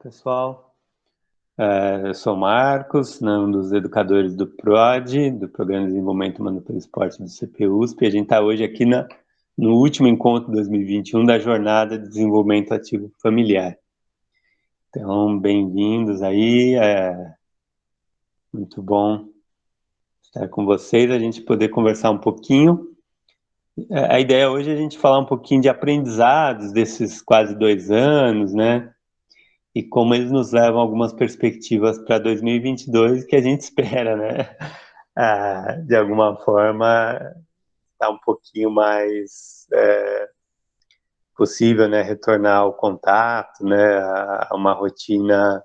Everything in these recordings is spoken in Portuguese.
pessoal. Eu sou o Marcos, um dos educadores do PROD, do Programa de Desenvolvimento Humano pelo Esporte do CPUSP, e a gente está hoje aqui no último encontro 2021 da Jornada de Desenvolvimento Ativo Familiar. Então, bem-vindos aí, muito bom estar com vocês, a gente poder conversar um pouquinho. A ideia hoje é a gente falar um pouquinho de aprendizados desses quase 2 anos, né? E como eles nos levam a algumas perspectivas para 2022 que a gente espera, né? De alguma forma, está um pouquinho mais possível, né? Retornar ao contato, né? A uma rotina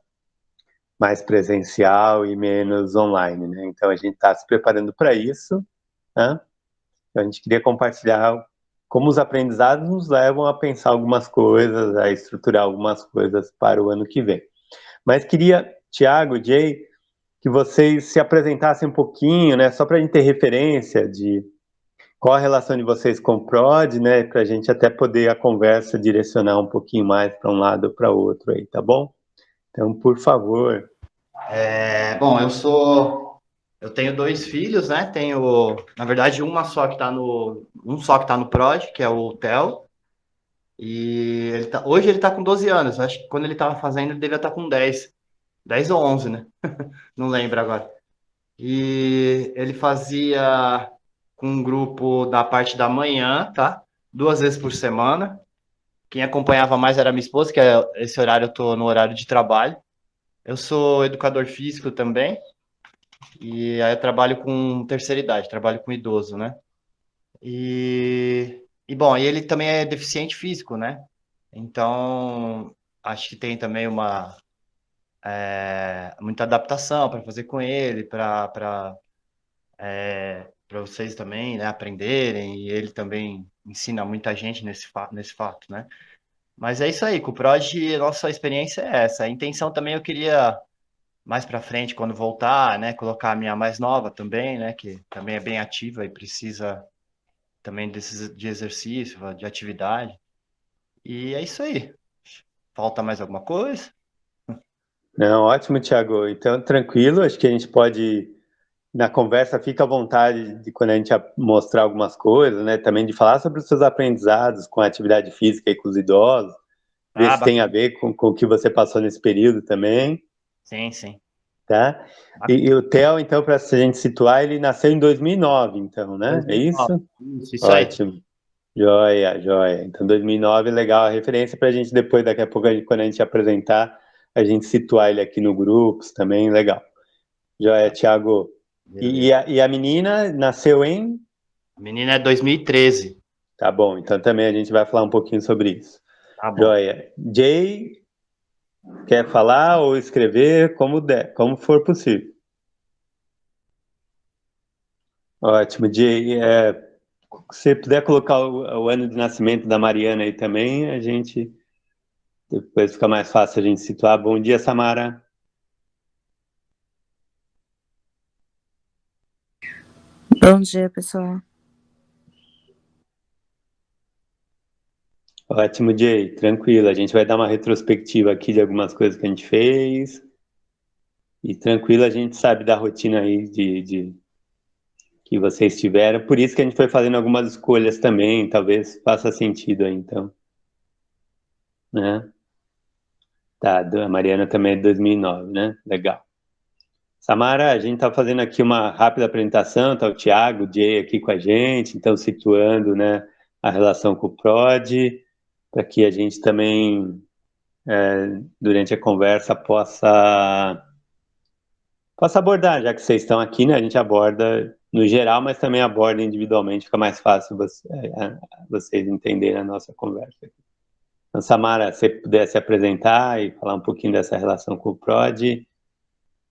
mais presencial e menos online, né? Então, a gente está se preparando para isso, né? Então, a gente queria compartilhar como os aprendizados nos levam a pensar algumas coisas, a estruturar algumas coisas para o ano que vem. Mas queria, Thiago, Jay, que vocês se apresentassem um pouquinho, né, só para a gente ter referência de qual a relação de vocês com o PROD, né, para a gente até poder a conversa direcionar um pouquinho mais para um lado ou para o outro aí, tá bom? Então, por favor. Bom, eu tenho 2 filhos, né? Tenho, na verdade, um só que tá no PROD, que é o Theo. E hoje ele tá com 12 anos. Acho que quando ele tava fazendo, ele devia estar com 10 ou 11, né? Não lembro agora. E ele fazia com um grupo da parte da manhã, tá? 2 vezes por semana. Quem acompanhava mais era minha esposa, que esse horário eu tô no horário de trabalho. Eu sou educador físico também. E aí eu trabalho com terceira idade, trabalho com idoso, né? Bom, e ele também é deficiente físico, né? Então, acho que tem também muita adaptação para fazer com ele, para vocês também, né, aprenderem, e ele também ensina muita gente nesse fato, né? Mas é isso aí, com o PROD, a nossa experiência é essa. A intenção também eu queria mais para frente, quando voltar, né, colocar a minha mais nova também, né, que também é bem ativa e precisa também de exercício, de atividade. E é isso aí. Falta mais alguma coisa? Não, ótimo, Thiago. Então, tranquilo, acho que a gente pode, na conversa, fica à vontade de quando a gente mostrar algumas coisas, né, também de falar sobre os seus aprendizados com a atividade física e com os idosos, ver Ah, se tem a bacana. ver com o que você passou nesse período também, Sim, sim. tá? E o Theo, então, para a gente situar, ele nasceu em 2009, então, né? É 2009. isso? Isso aí. Ótimo. Joia, joia. Então, 2009, legal a referência para a gente depois, daqui a pouco, quando a gente apresentar, a gente situar ele aqui no grupos também, legal. Joia, Thiago. E, e, Beleza. a, e a menina nasceu em? A menina é 2013. Tá bom, então também a gente vai falar um pouquinho sobre isso. Tá bom. Joia. Jay, quer falar ou escrever, como der, como for possível. Ótimo, Jay. Se você puder colocar o ano de nascimento da Mariana aí também, a gente depois fica mais fácil a gente situar. Bom dia, Samara. Bom dia, pessoal. Ótimo, Jay. Tranquilo. A gente vai dar uma retrospectiva aqui de algumas coisas que a gente fez. E tranquilo, a gente sabe da rotina aí de que vocês tiveram. Por isso que a gente foi fazendo algumas escolhas também. Talvez faça sentido aí, então, né? Tá, a Mariana também é de 2009, né? Legal. Samara, a gente está fazendo aqui uma rápida apresentação, tá o Thiago, o Jay aqui com a gente, então situando, né, a relação com o PROD, para que a gente também, durante a conversa, possa abordar, já que vocês estão aqui, né, a gente aborda no geral, mas também aborda individualmente, fica mais fácil vocês entenderem a nossa conversa. Então, Samara, se você puder se apresentar e falar um pouquinho dessa relação com o PROD,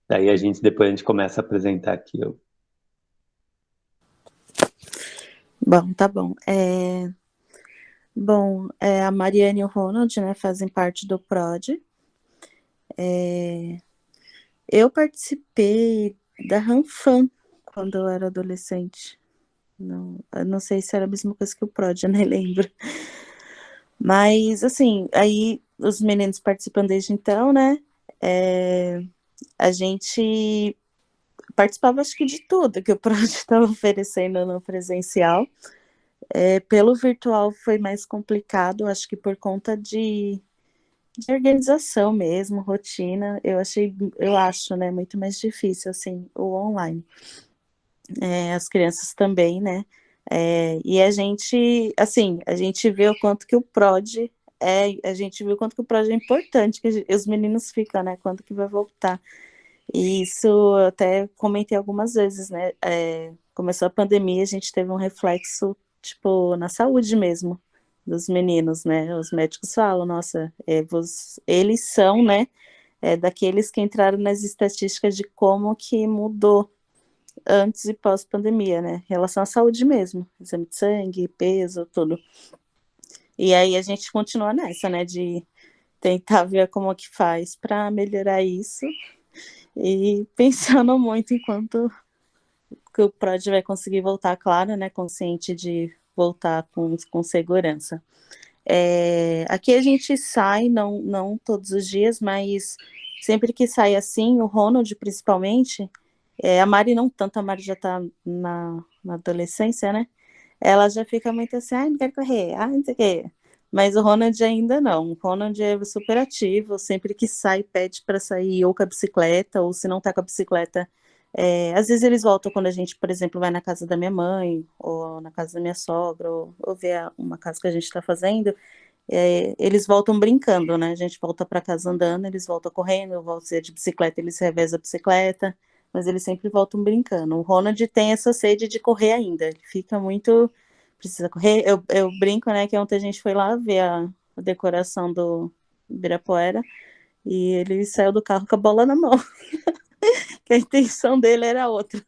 daí depois a gente começa a apresentar aqui. Bom, tá bom. A Mariana e o Ronald, né, fazem parte do PROD. Eu participei da Ranfam quando eu era adolescente. Eu não sei se era a mesma coisa que o PROD, eu nem lembro. Mas, assim, aí os meninos participam desde então, né? A gente participava, acho que de tudo que o Prod estava oferecendo no presencial. Pelo virtual foi mais complicado, acho que por conta de organização mesmo, rotina. Eu acho, né, muito mais difícil, assim, o online. As crianças também, né? E a gente, assim, a gente vê o quanto que o PROD a gente viu o quanto que o PROD é importante, que os meninos ficam, né? Quando que vai voltar. E isso eu até comentei algumas vezes, né? Começou a pandemia, a gente teve um reflexo, tipo, na saúde mesmo dos meninos, né? Os médicos falam, nossa, eles são, né? Daqueles que entraram nas estatísticas de como que mudou antes e pós-pandemia, né? Em relação à saúde mesmo, exame de sangue, peso, tudo. E aí a gente continua nessa, né? De tentar ver como que faz para melhorar isso e pensando muito enquanto que o PROD vai conseguir voltar, claro, né? Consciente de voltar com segurança. Aqui a gente sai, não todos os dias, mas sempre que sai assim, o Ronald principalmente, a Mari não tanto, a Mari já tá na adolescência, né? Ela já fica muito assim, não quero correr, não sei o quê. Mas o Ronald ainda não. O Ronald é super ativo, sempre que sai, pede para sair ou com a bicicleta, ou se não tá com a bicicleta. Às vezes eles voltam quando a gente, por exemplo, vai na casa da minha mãe, ou na casa da minha sogra, ou ver uma casa que a gente está fazendo. Eles voltam brincando, né? A gente volta para casa andando, eles voltam correndo, eu volto de bicicleta, eles revezam a bicicleta, mas eles sempre voltam brincando. O Ronald tem essa sede de correr ainda, ele fica muito. Precisa correr. Eu brinco, né? Que ontem a gente foi lá ver a decoração do Ibirapuera e ele saiu do carro com a bola na mão, que a intenção dele era outra.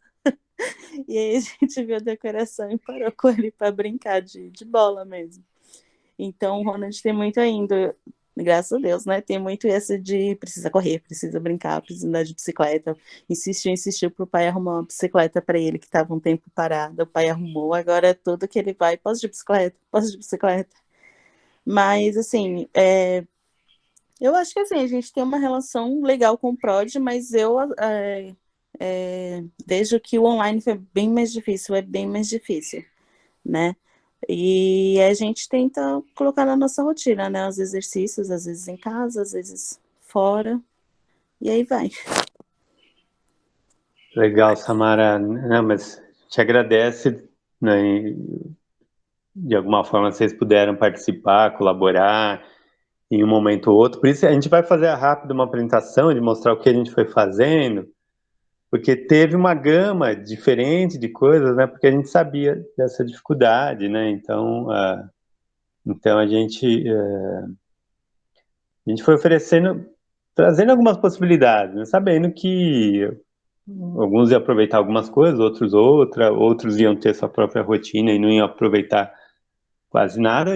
E aí a gente viu a decoração e parou com ele para brincar de bola mesmo. Então, o Ronald tem muito ainda, graças a Deus, né? Tem muito esse de precisa correr, precisa brincar, precisa andar de bicicleta. Insistiu pro pai arrumar uma bicicleta para ele, que estava um tempo parado. O pai arrumou, agora tudo que ele vai, posso de bicicleta, posso de bicicleta. Mas, assim, eu acho que assim, a gente tem uma relação legal com o Prod, mas eu vejo que o online foi bem mais difícil, é bem mais difícil, né? E a gente tenta colocar na nossa rotina, né? Os exercícios, às vezes em casa, às vezes fora, e aí vai. Legal, Samara. Não, mas te agradece, né? De alguma forma vocês puderam participar, colaborar em um momento ou outro. Por isso a gente vai fazer rápido uma apresentação de mostrar o que a gente foi fazendo, porque teve uma gama diferente de coisas, né? Porque a gente sabia dessa dificuldade, né? Então a gente foi oferecendo, trazendo algumas possibilidades, né? Sabendo que alguns iam aproveitar algumas coisas, outros iam ter sua própria rotina e não iam aproveitar quase nada,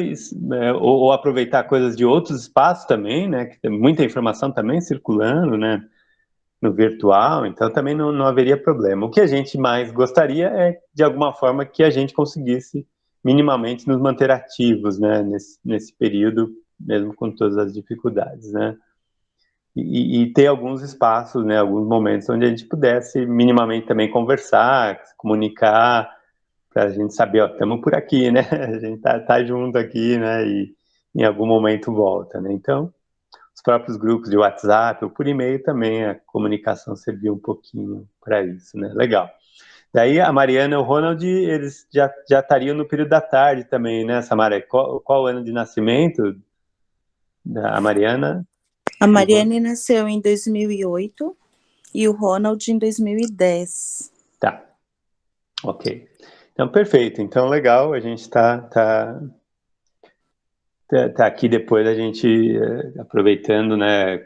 ou aproveitar coisas de outros espaços também, né? Que tem muita informação também circulando, né? No virtual, então também não haveria problema. O que a gente mais gostaria é, de alguma forma, que a gente conseguisse minimamente nos manter ativos, né? Nesse período, mesmo com todas as dificuldades, né? E ter alguns espaços, né, alguns momentos onde a gente pudesse minimamente também conversar, se comunicar, para a gente saber, ó, estamos por aqui, né, a gente tá junto aqui, né, e em algum momento volta, né, então os próprios grupos de WhatsApp ou por e-mail também a comunicação serviu um pouquinho para isso, né, legal. Daí a Mariana e o Ronald, eles já estariam no período da tarde também, né, Samara? Qual o ano de nascimento da Mariana? A Mariane nasceu em 2008 e o Ronald em 2010. Tá, ok. Então, perfeito. Então, legal, a gente tá aqui depois, a gente aproveitando, né,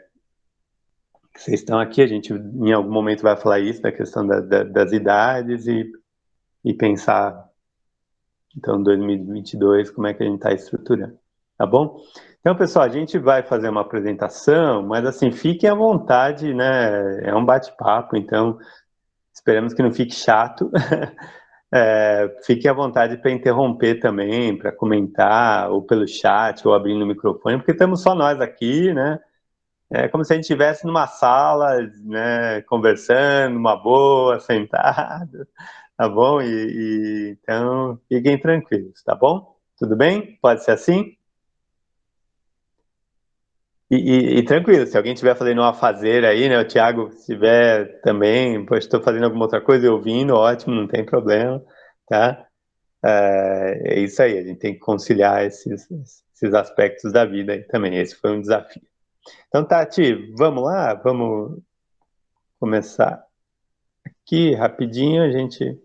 que vocês estão aqui, a gente em algum momento vai falar isso, da questão das idades e pensar, então, 2022, como é que a gente está estruturando, tá bom? Então, pessoal, a gente vai fazer uma apresentação, mas assim, fiquem à vontade, né, é um bate-papo, então esperamos que não fique chato. Fique à vontade para interromper também, para comentar, ou pelo chat, ou abrindo o microfone, porque estamos só nós aqui, né? É como se a gente estivesse numa sala, né, conversando, uma boa, sentado, tá bom? Então, fiquem tranquilos, tá bom? Tudo bem? Pode ser assim? E tranquilo, se alguém estiver fazendo uma fazer aí, né, o Thiago estiver também, pois estou fazendo alguma outra coisa e ouvindo, ótimo, não tem problema, tá? É isso aí, a gente tem que conciliar esses aspectos da vida aí também, esse foi um desafio. Então, Tati, vamos lá? Vamos começar aqui rapidinho, a gente...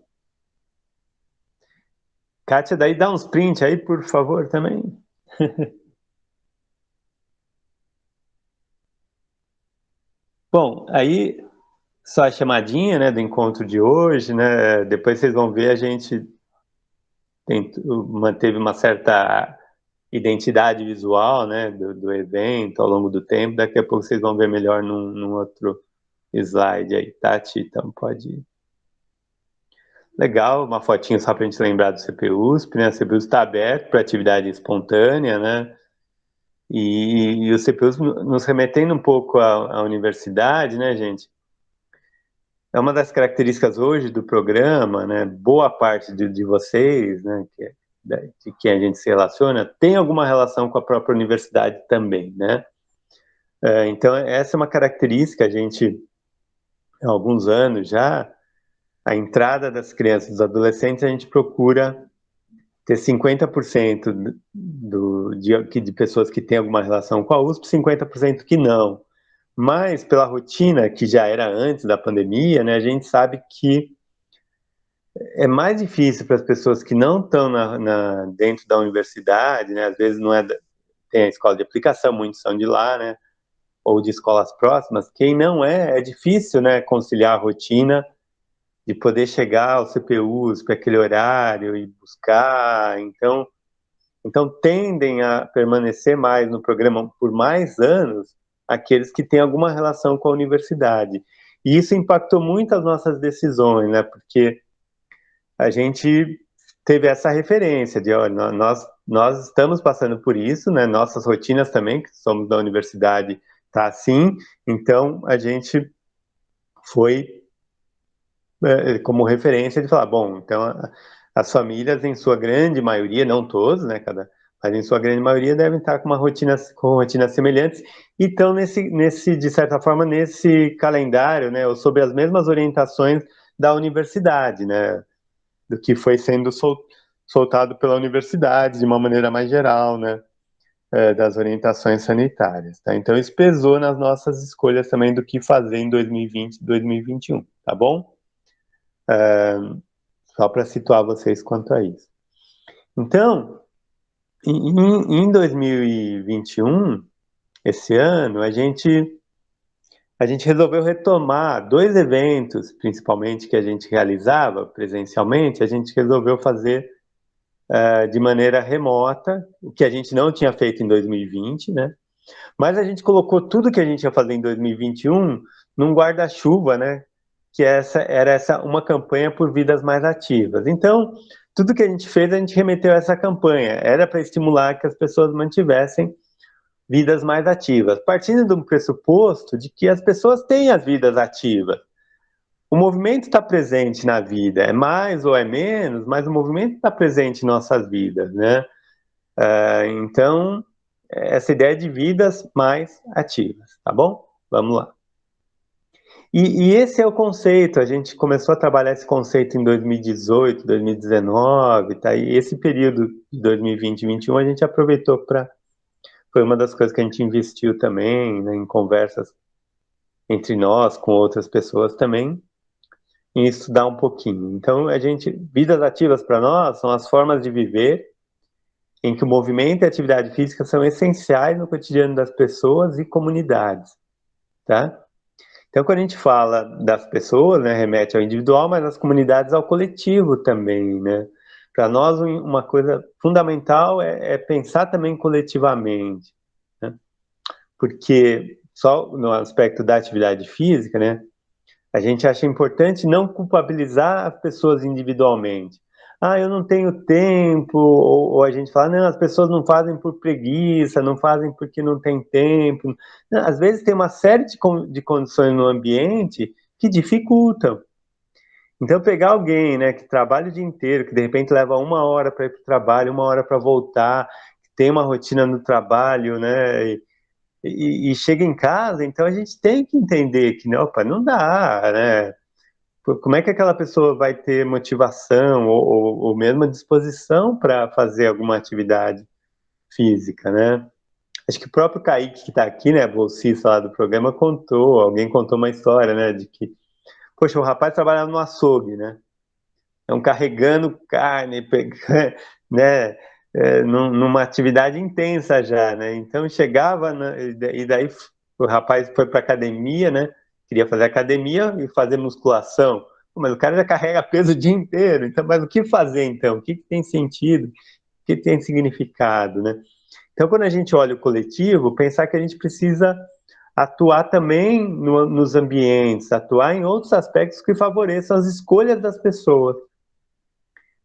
Kátia, daí dá uns print aí, por favor, também. Bom, aí só a chamadinha, né, do encontro de hoje, né, depois vocês vão ver, a gente manteve uma certa identidade visual, né, do evento ao longo do tempo, daqui a pouco vocês vão ver melhor num outro slide aí, Tati, então pode ir. Legal, uma fotinha só para a gente lembrar do CPUSP, né, o CPUSP está aberto para atividade espontânea, né, e o CPUSP nos remetendo um pouco à universidade, né, gente, é uma das características hoje do programa, né, boa parte de vocês, né, de quem a gente se relaciona, tem alguma relação com a própria universidade também, né? Então, essa é uma característica, a gente, há alguns anos já, a entrada das crianças e dos adolescentes, a gente procura ter 50% de pessoas que têm alguma relação com a USP, 50% que não. Mas, pela rotina que já era antes da pandemia, né, a gente sabe que é mais difícil para as pessoas que não estão dentro da universidade, né, às vezes não é, tem a escola de aplicação, muitos são de lá, né, ou de escolas próximas, quem não é difícil, né, conciliar a rotina de poder chegar aos CPUs para aquele horário e buscar, então tendem a permanecer mais no programa por mais anos aqueles que têm alguma relação com a universidade. E isso impactou muito as nossas decisões, né, porque a gente teve essa referência de, olha, nós estamos passando por isso, né, nossas rotinas também, que somos da universidade, tá assim, então a gente foi como referência de falar, bom, então as famílias em sua grande maioria, não todos, né, mas em sua grande maioria devem estar com rotinas semelhantes e estão de certa forma, nesse calendário, né, ou sob as mesmas orientações da universidade, né, do que foi sendo soltado pela universidade de uma maneira mais geral, né, das orientações sanitárias, tá? Então isso pesou nas nossas escolhas também do que fazer em 2020 e 2021, tá bom? Só para situar vocês quanto a isso. Então, em 2021, esse ano, a gente resolveu retomar dois eventos, principalmente, que a gente realizava presencialmente, a gente resolveu fazer de maneira remota, o que a gente não tinha feito em 2020, né? Mas a gente colocou tudo que a gente ia fazer em 2021 num guarda-chuva, né? Que era uma campanha por vidas mais ativas. Então, tudo que a gente fez, a gente remeteu a essa campanha. Era para estimular que as pessoas mantivessem vidas mais ativas, partindo do pressuposto de que as pessoas têm as vidas ativas. O movimento está presente na vida, é mais ou é menos, mas o movimento está presente em nossas vidas, né? Então, essa ideia de vidas mais ativas, tá bom? Vamos lá. E esse é o conceito, a gente começou a trabalhar esse conceito em 2018, 2019, tá? E esse período de 2020 e 2021 a gente aproveitou foi uma das coisas que a gente investiu também, né, em conversas entre nós, com outras pessoas também, em estudar um pouquinho. Então, vidas ativas para nós são as formas de viver em que o movimento e a atividade física são essenciais no cotidiano das pessoas e comunidades, tá? Então, quando a gente fala das pessoas, né, remete ao individual, mas as comunidades ao coletivo também, né? Para nós, uma coisa fundamental é pensar também coletivamente, né? Porque só no aspecto da atividade física, né? A gente acha importante não culpabilizar as pessoas individualmente. Ah, eu não tenho tempo, ou a gente fala, não, as pessoas não fazem por preguiça, não fazem porque não tem tempo. Não, às vezes tem uma série de condições no ambiente que dificultam. Então, pegar alguém, né, que trabalha o dia inteiro, que de repente leva 1 hora para ir para o trabalho, 1 hora para voltar, que tem uma rotina no trabalho, né, e chega em casa, então a gente tem que entender que, não, opa, não dá, né? Como é que aquela pessoa vai ter motivação ou mesmo disposição para fazer alguma atividade física, né? Acho que o próprio Kaique que está aqui, né, bolsista lá do programa, alguém contou uma história, né, de que, poxa, o rapaz trabalhava no açougue, né? Então, carregando carne, pegando, né, numa atividade intensa já, né? Então, chegava, e daí o rapaz foi para academia, né? Queria fazer academia e fazer musculação. Pô, mas o cara já carrega peso o dia inteiro, então, mas o que fazer então? O que tem sentido? O que tem significado, né? Então, quando a gente olha o coletivo, pensar que a gente precisa atuar também nos ambientes, atuar em outros aspectos que favoreçam as escolhas das pessoas.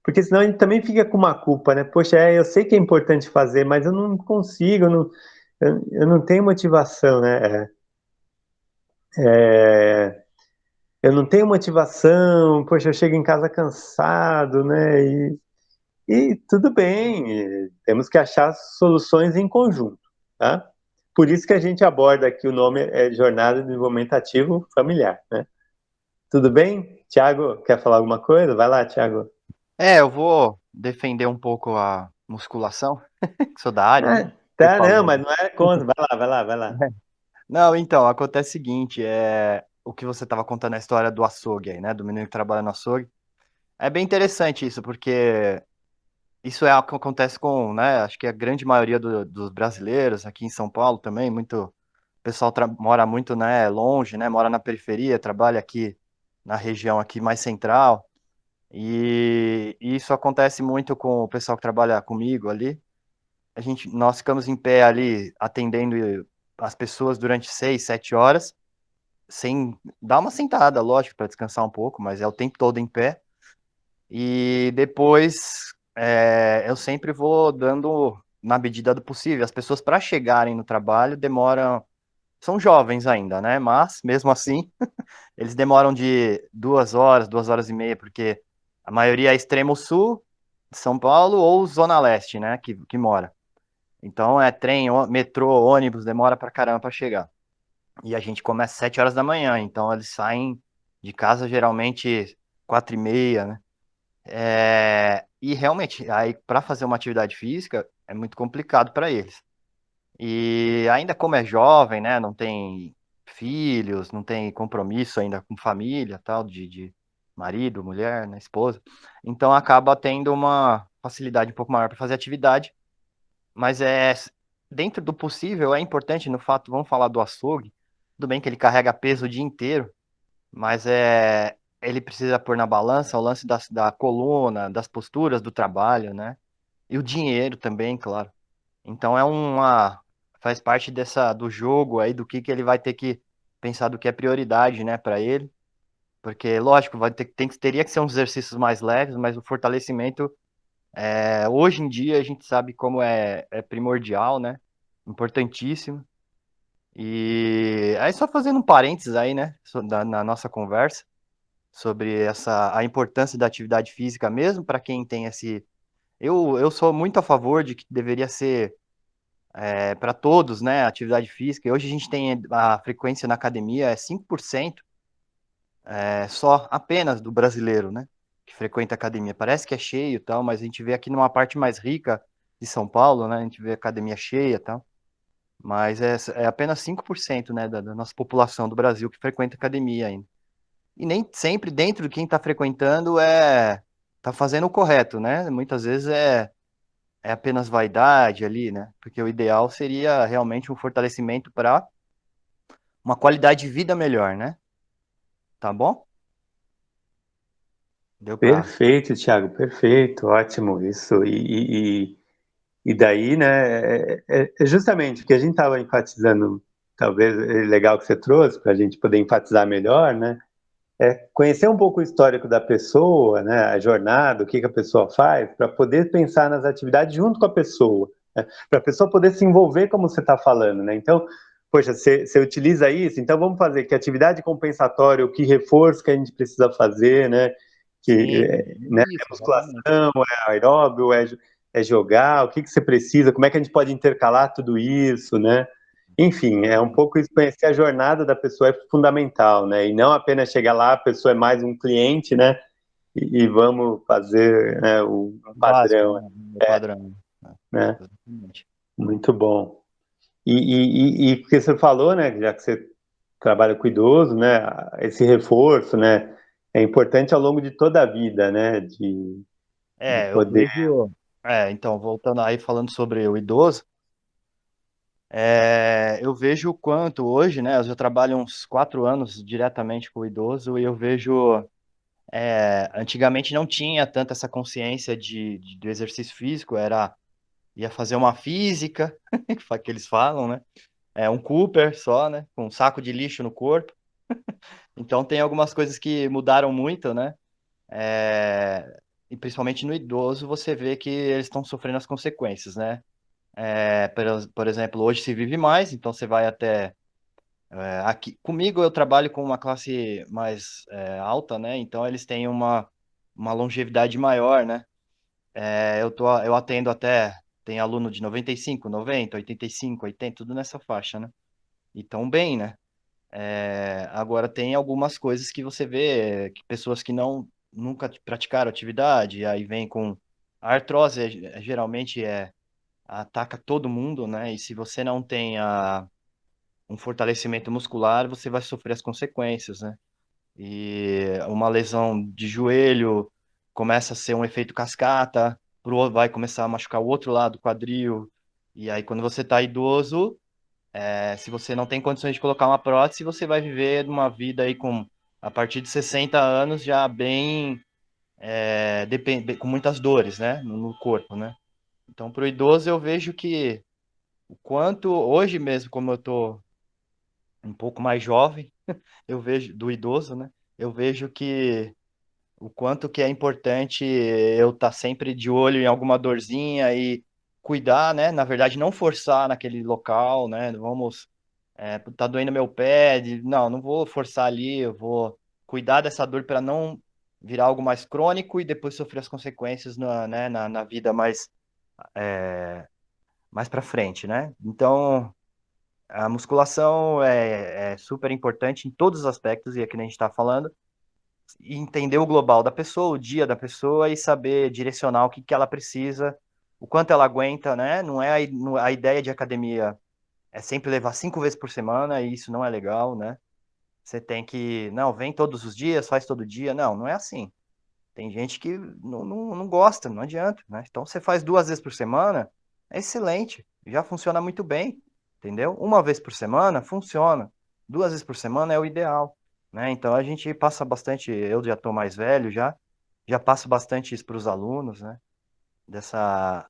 Porque senão a gente também fica com uma culpa, né? Poxa, eu sei que é importante fazer, mas eu não consigo, eu não tenho motivação, né? Eu não tenho motivação, poxa, eu chego em casa cansado, né? E tudo bem, temos que achar soluções em conjunto, tá? Por isso que a gente aborda aqui o nome é Jornada de Desenvolvimento Ativo Familiar, né? Tudo bem? Tiago, quer falar alguma coisa? Vai lá, Tiago. Eu vou defender um pouco a musculação, que sou da área, né? Ah, Você tá, não, falou. mas não é contra. Vai lá, vai lá, vai lá. Não, então, acontece o seguinte, o que você estava contando a história do açougue aí, né? Do menino que trabalha no açougue. É bem interessante isso, porque isso é algo que acontece com, né? Acho que a grande maioria dos brasileiros aqui em São Paulo também, o pessoal mora muito, né, longe, né? Mora na periferia, trabalha aqui na região aqui mais central. E isso acontece muito com o pessoal que trabalha comigo ali. Nós ficamos em pé ali atendendo as pessoas durante 6, 7 horas, sem dar uma sentada, lógico, para descansar um pouco, mas é o tempo todo em pé. E depois eu sempre vou dando na medida do possível. As pessoas para chegarem no trabalho demoram, são jovens ainda, né? Mas mesmo assim, eles demoram de 2 horas, 2 horas e meia, porque a maioria é extremo sul de São Paulo ou zona leste, né? Que mora. Então é trem, metrô, ônibus, demora pra caramba pra chegar. E a gente começa às 7 horas da manhã, então eles saem de casa geralmente 4h30, né? E realmente, aí para fazer uma atividade física é muito complicado para eles. E ainda como é jovem, né? Não tem filhos, não tem compromisso ainda com família, tal, de marido, mulher, né, esposa. Então acaba tendo uma facilidade um pouco maior para fazer atividade. Mas dentro do possível, é importante, no fato, vamos falar do açougue, tudo bem que ele carrega peso o dia inteiro, mas ele precisa pôr na balança o lance da coluna, das posturas do trabalho, né? E o dinheiro também, claro. Então faz parte do jogo aí, do que ele vai ter que pensar do que é prioridade, né, para ele. Porque, lógico, teria que ser uns exercícios mais leves, mas o fortalecimento hoje em dia a gente sabe como é primordial, né? Importantíssimo. E aí só fazendo um parênteses aí, né? Na nossa conversa sobre a importância da atividade física mesmo para quem tem esse. Eu sou muito a favor de que deveria ser para todos, né? Atividade física. E hoje a gente tem a frequência na academia é 5%, só apenas do brasileiro, né? Que frequenta a academia. Parece que é cheio e tal, mas a gente vê aqui numa parte mais rica de São Paulo, né? A gente vê a academia cheia e tal. Mas é apenas 5%, né, da nossa população do Brasil que frequenta academia ainda. E nem sempre dentro de quem está frequentando tá fazendo o correto, né? Muitas vezes é apenas vaidade ali, né? Porque o ideal seria realmente um fortalecimento para uma qualidade de vida melhor, né? Tá bom? Deu para. Perfeito, Thiago, perfeito, ótimo isso. E daí, né, é justamente o que a gente estava enfatizando, talvez é legal que você trouxe, para a gente poder enfatizar melhor, né? conhecer um pouco o histórico da pessoa, né, a jornada, o que que a pessoa faz, para poder pensar nas atividades junto com a pessoa, né, para a pessoa poder se envolver como você está falando, né? Então, poxa, você utiliza isso, então vamos fazer que atividade compensatória, o que reforço que a gente precisa fazer, né? Que, Sim, né, é isso, exatamente. musculação, é aeróbio, é jogar, o que que você precisa, como é que a gente pode intercalar tudo isso, né? Enfim, é um pouco isso, conhecer a jornada da pessoa é fundamental, né? E não apenas chegar lá, a pessoa é mais um cliente, né? E vamos fazer, né, um Básico, padrão, né? O padrão. Né? né? Exatamente. Muito bom. E porque você falou, né, já que você trabalha com idoso, né, esse reforço, né, é importante ao longo de toda a vida, né, de Eu poder. vejo. Então, voltando aí falando sobre o idoso, eu vejo o quanto hoje, né? Eu já trabalho uns 4 anos diretamente com o idoso e eu vejo. Antigamente não tinha tanta essa consciência do exercício físico, ia fazer uma física, que eles falam, né? Um Cooper só, né? Com um saco de lixo no corpo. Então tem algumas coisas que mudaram muito, né? E principalmente no idoso, você vê que eles estão sofrendo as consequências, né? Por exemplo, hoje se vive mais, então você vai até. Aqui, comigo eu trabalho com uma classe mais alta, né? Então eles têm uma longevidade maior, né? Eu atendo até. Tem aluno de 95, 90, 85, 80, tudo nessa faixa, né? E tão bem, né? Agora tem algumas coisas que você vê que pessoas que nunca praticaram atividade, aí vem com a artrose, geralmente ataca todo mundo, né? E se você não tem um fortalecimento muscular, você vai sofrer as consequências, né? E uma lesão de joelho começa a ser um efeito cascata, vai começar a machucar o outro lado do quadril. E aí, quando você está idoso, se você não tem condições de colocar uma prótese, você vai viver uma vida aí a partir de 60 anos já bem, com muitas dores, né, no corpo, né? Então, para o idoso, eu vejo que o quanto, hoje mesmo, como eu tô um pouco mais jovem, eu vejo, do idoso, né? Eu vejo que o quanto que é importante eu estar sempre de olho em alguma dorzinha e cuidar, né? Na verdade, não forçar naquele local, né? Vamos, tá doendo meu pé, não vou forçar ali, eu vou cuidar dessa dor para não virar algo mais crônico e depois sofrer as consequências na vida mais para frente, né? Então, a musculação é super importante em todos os aspectos, e aqui a gente está falando, e entender o global da pessoa, o dia da pessoa e saber direcionar o que que ela precisa, o quanto ela aguenta, né? Não é a ideia de academia é sempre levar 5 vezes por semana, e isso não é legal, né? Você tem que, não, vem todos os dias, faz todo dia. Não, não é assim. Tem gente que não gosta, não adianta, né? Então você faz 2 vezes por semana, é excelente, já funciona muito bem, entendeu? Uma vez por semana funciona, 2 vezes por semana é o ideal, né? Então a gente passa bastante, eu já estou mais velho já passo bastante isso para os alunos, né? Dessa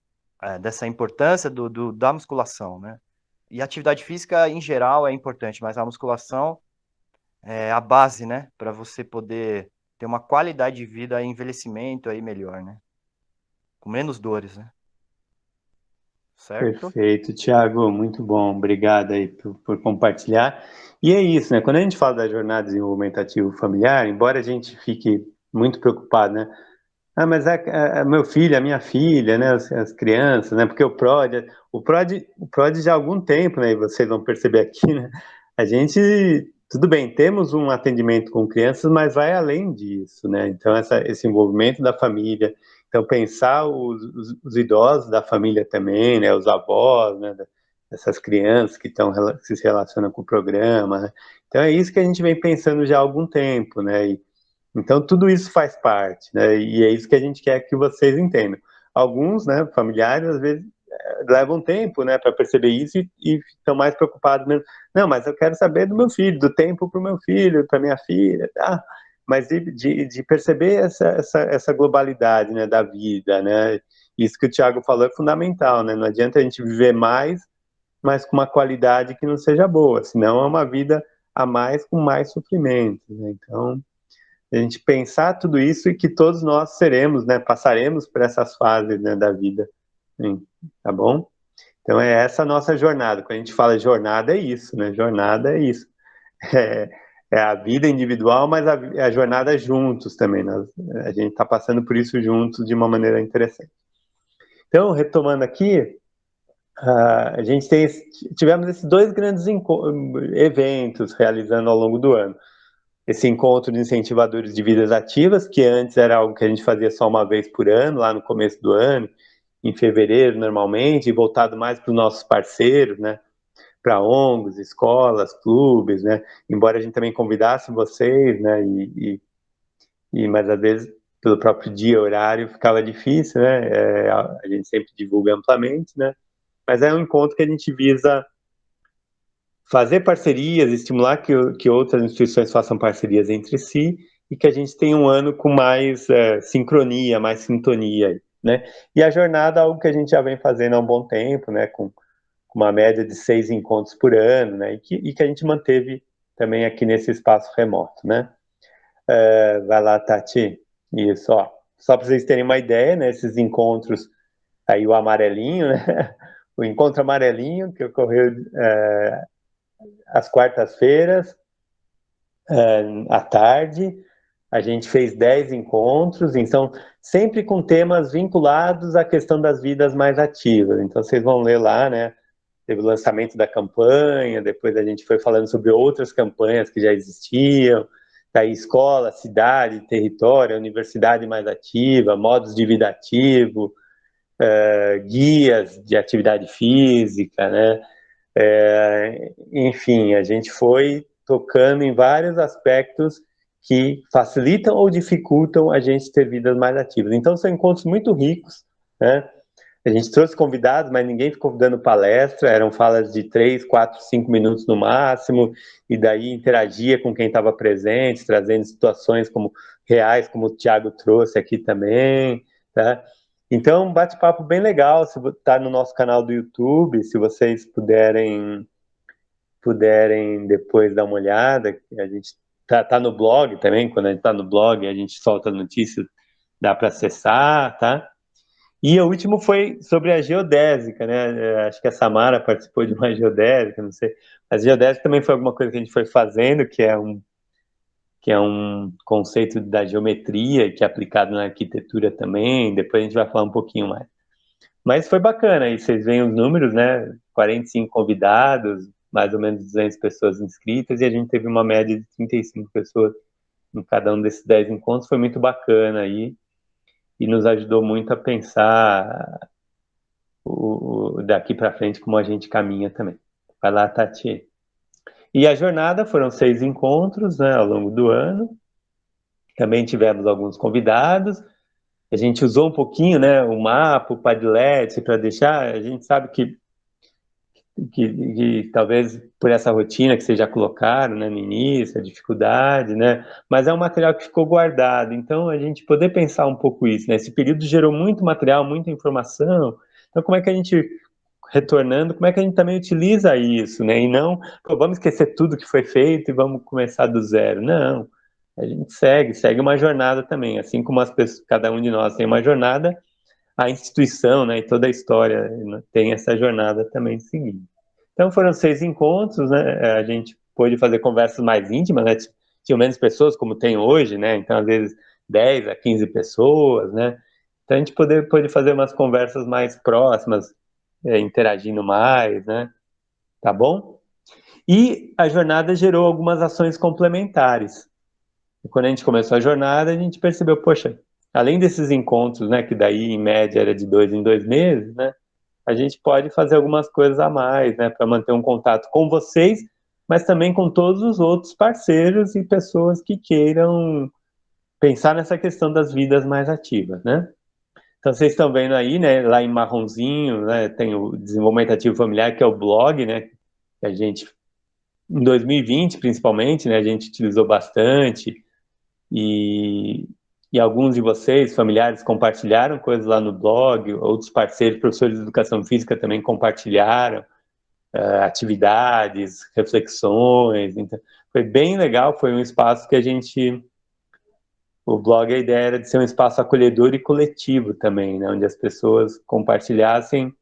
importância da musculação, né? E a atividade física em geral é importante, mas a musculação é a base, né? Para você poder ter uma qualidade de vida e envelhecimento aí melhor, né? Com menos dores, né? Certo? Perfeito, Thiago, muito bom, obrigado aí por compartilhar. E é isso, né? Quando a gente fala da jornada de desenvolvimento ativo familiar, embora a gente fique muito preocupado, né? Ah, mas é meu filho, a minha filha, né? As crianças, né? Porque o PROD já há algum tempo, né? E vocês vão perceber aqui, né? A gente, tudo bem, temos um atendimento com crianças, mas vai além disso, né? Então, esse envolvimento da família, então pensar os idosos da família também, né? Os avós, né? Essas crianças que se relacionam com o programa, né? Então, é isso que a gente vem pensando já há algum tempo, né? Então, tudo isso faz parte, né? E é isso que a gente quer que vocês entendam. Alguns, né, familiares, às vezes, levam tempo, né, para perceber isso e estão mais preocupados mesmo. Não, mas eu quero saber do meu filho, do tempo para o meu filho, para minha filha, tá? Mas de perceber essa globalidade, né, da vida, né? Isso que o Thiago falou é fundamental, né? Não adianta a gente viver mais, mas com uma qualidade que não seja boa, senão é uma vida a mais com mais sofrimento, né? Então, A gente pensar tudo isso e que todos nós seremos, né, passaremos por essas fases, né, da vida, tá bom? Então é essa a nossa jornada. Quando a gente fala jornada é isso, né? Jornada é isso. É, é a vida individual, mas a jornada juntos também. A gente está passando por isso juntos de uma maneira interessante. Então, retomando aqui, a gente tivemos esses 2 grandes eventos realizando ao longo do ano. Esse encontro de incentivadores de vidas ativas, que antes era algo que a gente fazia só uma vez por ano, lá no começo do ano, em fevereiro normalmente, e voltado mais para os nossos parceiros, né? Para ONGs, escolas, clubes, né? Embora a gente também convidasse vocês, né? Mas às vezes pelo próprio dia, horário, ficava difícil, né? A gente sempre divulga amplamente, né? Mas é um encontro que a gente visa fazer parcerias, estimular que outras instituições façam parcerias entre si e que a gente tenha um ano com mais sincronia, mais sintonia, né? E a jornada é algo que a gente já vem fazendo há um bom tempo, né? Com uma média de 6 encontros por ano, né? E que a gente manteve também aqui nesse espaço remoto, né? Vai lá, Tati. Isso, ó. Só para vocês terem uma ideia, né? Esses encontros, aí o amarelinho, né? O encontro amarelinho, que ocorreu às quartas-feiras, à tarde. A gente fez 10 encontros, então sempre com temas vinculados à questão das vidas mais ativas. Então vocês vão ler lá, né? Teve o lançamento da campanha, depois a gente foi falando sobre outras campanhas que já existiam, daí escola, cidade, território, universidade mais ativa, modos de vida ativo, guias de atividade física, né? Enfim, a gente foi tocando em vários aspectos que facilitam ou dificultam a gente ter vidas mais ativas. Então, são encontros muito ricos, né? A gente trouxe convidados, mas ninguém ficou dando palestra, eram falas de 3, 4, 5 minutos no máximo, e daí interagia com quem estava presente, trazendo situações como reais, como o Thiago trouxe aqui também, tá? Então, um bate-papo bem legal, se está no nosso canal do YouTube, se vocês puderem depois dar uma olhada, a gente tá no blog também, quando a gente está no blog, a gente solta notícias, dá para acessar, tá? E o último foi sobre a geodésica, né? Acho que a Samara participou de uma geodésica, não sei. Mas a geodésica também foi alguma coisa que a gente foi fazendo, que é um conceito da geometria, que é aplicado na arquitetura também. Depois a gente vai falar um pouquinho mais. Mas foi bacana, aí vocês veem os números, né? 45 convidados, mais ou menos 200 pessoas inscritas, e a gente teve uma média de 35 pessoas em cada um desses 10 encontros. Foi muito bacana aí, e nos ajudou muito a pensar daqui para frente como a gente caminha também. Vai lá, Tati. E a jornada foram 6 encontros, né, ao longo do ano. Também tivemos alguns convidados. A gente usou um pouquinho, né, o mapa, o Padlet, para deixar. A gente sabe que talvez por essa rotina que vocês já colocaram, né, no início, a dificuldade, né, mas é um material que ficou guardado. Então, a gente poder pensar um pouco isso, né? Esse período gerou muito material, muita informação. Então, como é que a gente retornando, como é que a gente também utiliza isso, né? E não, pô, vamos esquecer tudo que foi feito e vamos começar do zero. Não, a gente segue uma jornada também, assim como as pessoas, cada um de nós tem uma jornada, a instituição, né, e toda a história tem essa jornada também seguindo. Então foram 6 encontros, né? A gente pôde fazer conversas mais íntimas, né? Tinham menos pessoas como tem hoje, né? Então às vezes 10 a 15 pessoas, né? Então a gente pôde fazer umas conversas mais próximas, interagindo mais, né? Tá bom? E a jornada gerou algumas ações complementares. E quando a gente começou a jornada, a gente percebeu, poxa, além desses encontros, né, que daí em média era de 2 em 2 meses, né, a gente pode fazer algumas coisas a mais, né, para manter um contato com vocês, mas também com todos os outros parceiros e pessoas que queiram pensar nessa questão das vidas mais ativas, né? Então vocês estão vendo aí, né, lá em marronzinho, né, tem o Desenvolvimento Ativo Familiar, que é o blog, né, que a gente, em 2020 principalmente, né, a gente utilizou bastante, e, e alguns de vocês, familiares, compartilharam coisas lá no blog, outros parceiros, professores de educação física também compartilharam atividades, reflexões, então foi bem legal, foi um espaço que a gente o blog, a ideia era de ser um espaço acolhedor e coletivo também, né? Onde as pessoas compartilhassem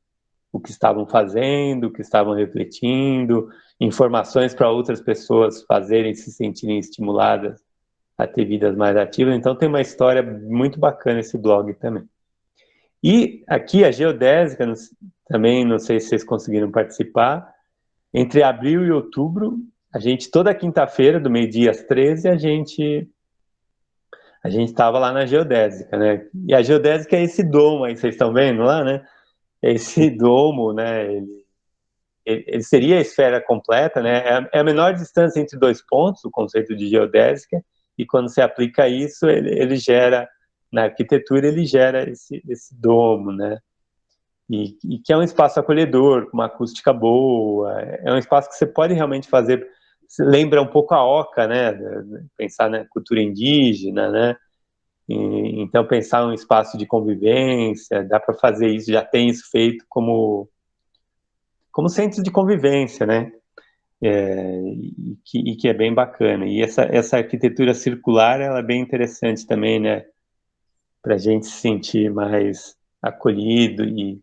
o que estavam fazendo, o que estavam refletindo, informações para outras pessoas fazerem, se sentirem estimuladas a ter vidas mais ativas. Então tem uma história muito bacana esse blog também. E aqui a Geodésica, também não sei se vocês conseguiram participar, entre abril e outubro, a gente, toda quinta-feira, do meio-dia às 13, a gente estava lá na Geodésica, né? E a Geodésica é esse domo aí, vocês estão vendo lá, né? É esse domo, né? Ele seria a esfera completa, né? É a menor distância entre dois pontos, o conceito de geodésica, e quando você aplica isso, ele gera, na arquitetura, ele gera esse domo, né? E que é um espaço acolhedor, com uma acústica boa, é um espaço que você pode realmente fazer, lembra um pouco a Oca, né? Pensar na cultura indígena, né? Então, pensar um espaço de convivência, dá para fazer isso, já tem isso feito como centro de convivência, né? E que é bem bacana. E essa arquitetura circular, ela é bem interessante também, né? Para a gente se sentir mais acolhido e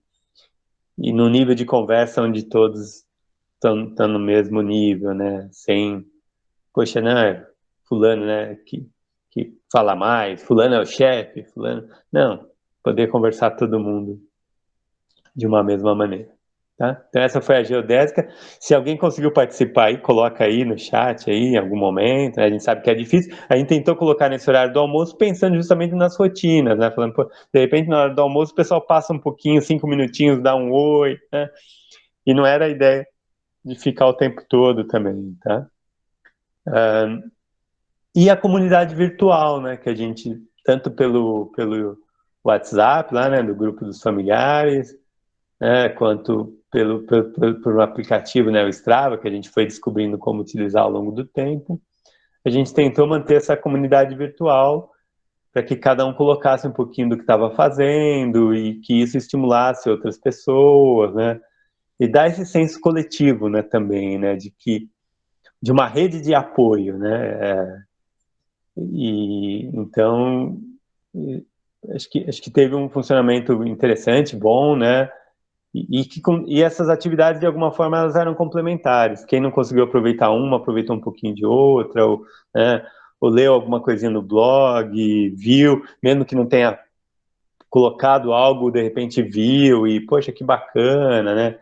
no nível de conversa onde todos estão no mesmo nível, né? Sem, poxa, não, fulano, né? Que fala mais, fulano é o chefe, fulano... Não, poder conversar todo mundo de uma mesma maneira. Tá? Então essa foi a geodésica. Se alguém conseguiu participar aí, coloca aí no chat aí em algum momento, né? A gente sabe que é difícil. A gente tentou colocar nesse horário do almoço pensando justamente nas rotinas, né? Falando, pô, de repente na hora do almoço o pessoal passa um pouquinho, 5 minutinhos, dá um oi, né? E não era a ideia de ficar o tempo todo também, tá? E a comunidade virtual, né? Que a gente, tanto pelo WhatsApp lá, né? Do grupo dos familiares, né, quanto por um aplicativo, né, o Strava, que a gente foi descobrindo como utilizar ao longo do tempo. A gente tentou manter essa comunidade virtual para que cada um colocasse um pouquinho do que estava fazendo e que isso estimulasse outras pessoas, né? E dar esse senso coletivo, né, também, né, de uma rede de apoio, né? E então acho que teve um funcionamento interessante, bom, né? E essas atividades, de alguma forma, elas eram complementares. Quem não conseguiu aproveitar uma, aproveitou um pouquinho de outra, né, ou leu alguma coisinha no blog, viu, mesmo que não tenha colocado algo, de repente viu, e, poxa, que bacana, né?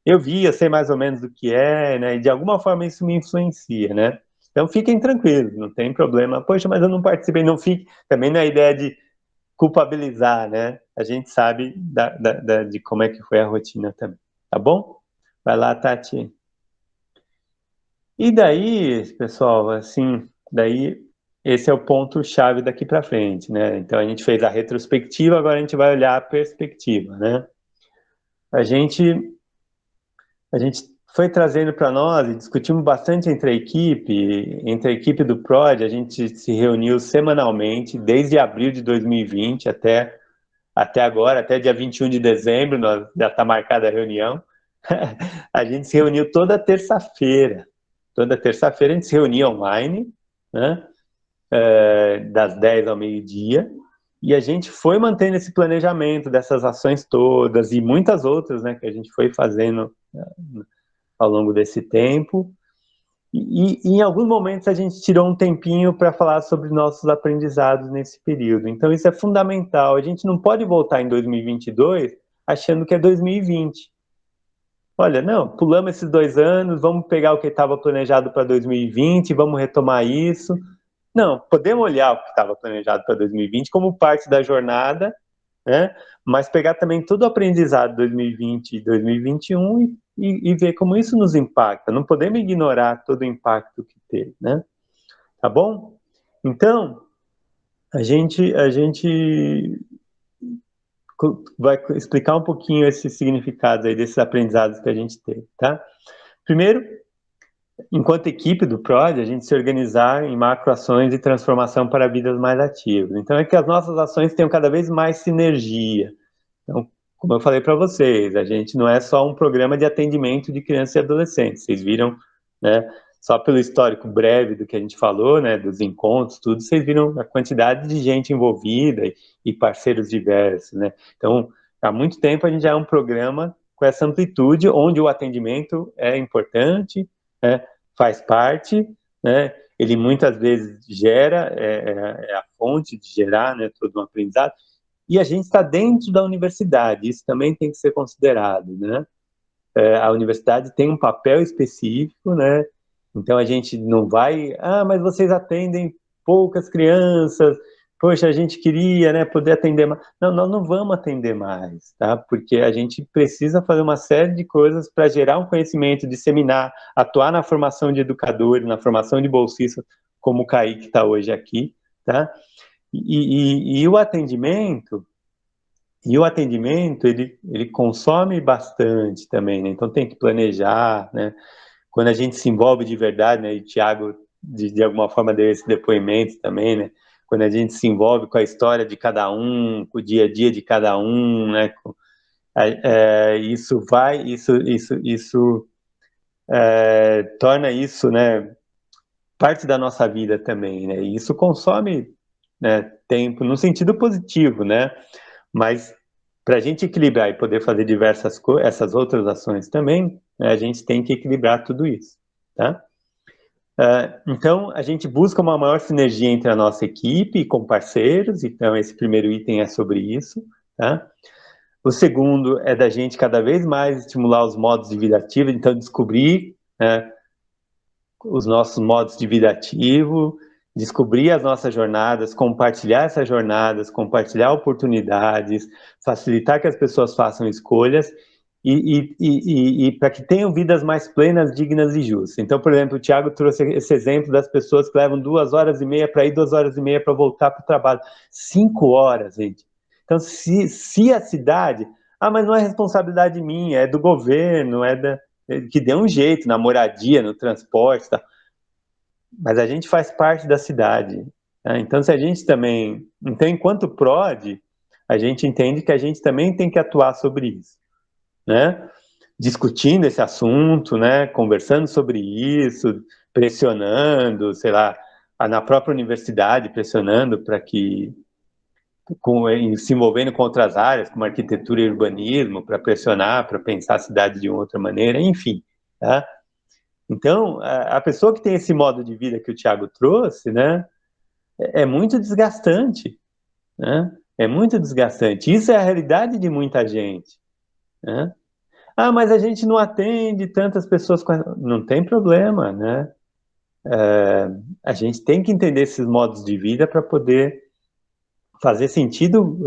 Eu vi, eu sei mais ou menos do que é, né? E de alguma forma isso me influencia, né? Então fiquem tranquilos, não tem problema. Poxa, mas eu não participei, não fique. Também não é ideia de culpabilizar, né? A gente sabe de como é que foi a rotina também, tá bom? Vai lá, Tati. E daí, pessoal, assim, daí esse é o ponto-chave daqui para frente, né? Então a gente fez a retrospectiva, agora a gente vai olhar a perspectiva, né? A gente foi trazendo para nós e discutimos bastante entre a equipe do PROD, a gente se reuniu semanalmente, desde abril de 2020 até agora, até dia 21 de dezembro, já está marcada a reunião. A gente se reuniu toda terça-feira. Toda terça-feira a gente se reunia online, né? Das 10 ao meio-dia. E a gente foi mantendo esse planejamento dessas ações todas e muitas outras, né, que a gente foi fazendo ao longo desse tempo. E em alguns momentos a gente tirou um tempinho para falar sobre nossos aprendizados nesse período. Então isso é fundamental. A gente não pode voltar em 2022 achando que é 2020. Olha, não, pulamos esses 2 anos, vamos pegar o que estava planejado para 2020, vamos retomar isso. Não, podemos olhar o que estava planejado para 2020 como parte da jornada, né? Mas pegar também todo o aprendizado de 2020 e 2021 e ver como isso nos impacta. Não podemos ignorar todo o impacto que teve, né? Tá bom? Então, a gente vai explicar um pouquinho esses significados aí, desses aprendizados que a gente teve, tá? Primeiro, enquanto equipe do PROD, a gente se organizar em macroações de transformação para vidas mais ativas. Então, é que as nossas ações tenham cada vez mais sinergia. Então, como eu falei para vocês, a gente não é só um programa de atendimento de crianças e adolescentes. Vocês viram, né? só pelo histórico breve do que a gente falou, né, dos encontros, tudo, vocês viram a quantidade de gente envolvida e parceiros diversos, né? Então, há muito tempo a gente já é um programa com essa amplitude, onde o atendimento é importante, né, faz parte, né, ele muitas vezes gera, é a fonte de gerar, né, todo um aprendizado, e a gente está dentro da universidade, isso também tem que ser considerado, né? A universidade tem um papel específico, né? Então a gente não vai, mas vocês atendem poucas crianças, poxa, a gente queria, né, poder atender mais. Não, nós não vamos atender mais, tá? Porque a gente precisa fazer uma série de coisas para gerar um conhecimento, disseminar, atuar na formação de educadores, na formação de bolsistas, como o Kaique está hoje aqui, tá? E o atendimento, ele consome bastante também, né? Então tem que planejar, né? Quando a gente se envolve de verdade, né? E o Thiago, de alguma forma, deu esse depoimento também, né? Quando a gente se envolve com a história de cada um, com o dia a dia de cada um, né? Isso torna isso, né? Parte da nossa vida também, né? E isso consome, né, tempo no sentido positivo, né? Mas para a gente equilibrar e poder fazer essas outras ações também, né, a gente tem que equilibrar tudo isso, tá? Então, a gente busca uma maior sinergia entre a nossa equipe e com parceiros, então esse primeiro item é sobre isso, tá? O segundo é da gente cada vez mais estimular os modos de vida ativa, então descobrir, né, os nossos modos de vida ativo, descobrir as nossas jornadas, compartilhar essas jornadas, compartilhar oportunidades, facilitar que as pessoas façam escolhas e para que tenham vidas mais plenas, dignas e justas. Então, por exemplo, o Thiago trouxe esse exemplo das pessoas que levam 2h30 para ir, 2h30 para voltar para o trabalho. 5 horas, gente. Então, se a cidade... mas não é responsabilidade minha, é do governo, que dê um jeito na moradia, no transporte, tá? Mas a gente faz parte da cidade, né? Então, se a gente também... Então, enquanto PROD, a gente entende que a gente também tem que atuar sobre isso, né? Discutindo esse assunto, né? Conversando sobre isso, pressionando, sei lá, na própria universidade, pressionando para que... se envolvendo com outras áreas, como arquitetura e urbanismo, para pressionar, para pensar a cidade de outra maneira, enfim, tá? Então, a pessoa que tem esse modo de vida que o Thiago trouxe, né, é muito desgastante, né? É muito desgastante. Isso é a realidade de muita gente, né? Mas a gente não atende tantas pessoas com... Não tem problema, né? A gente tem que entender esses modos de vida para poder fazer sentido,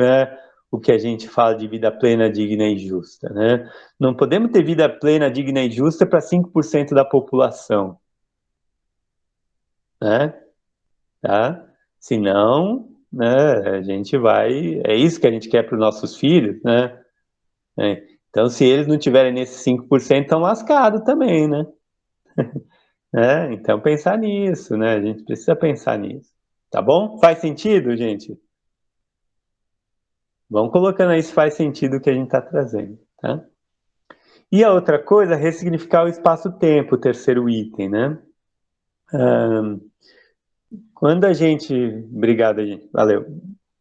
o que a gente fala de vida plena, digna e justa, né? Não podemos ter vida plena, digna e justa para 5% da população, né? Tá? Senão, né, a gente vai... É isso que a gente quer para os nossos filhos, né? Então, se eles não tiverem nesses 5%, estão lascados também, né? Então, pensar nisso, né? A gente precisa pensar nisso. Tá bom? Faz sentido, gente? Vamos colocando aí se faz sentido o que a gente está trazendo, tá? E a outra coisa, ressignificar o espaço-tempo, o terceiro item, né? Quando a gente... Obrigado, gente. Valeu.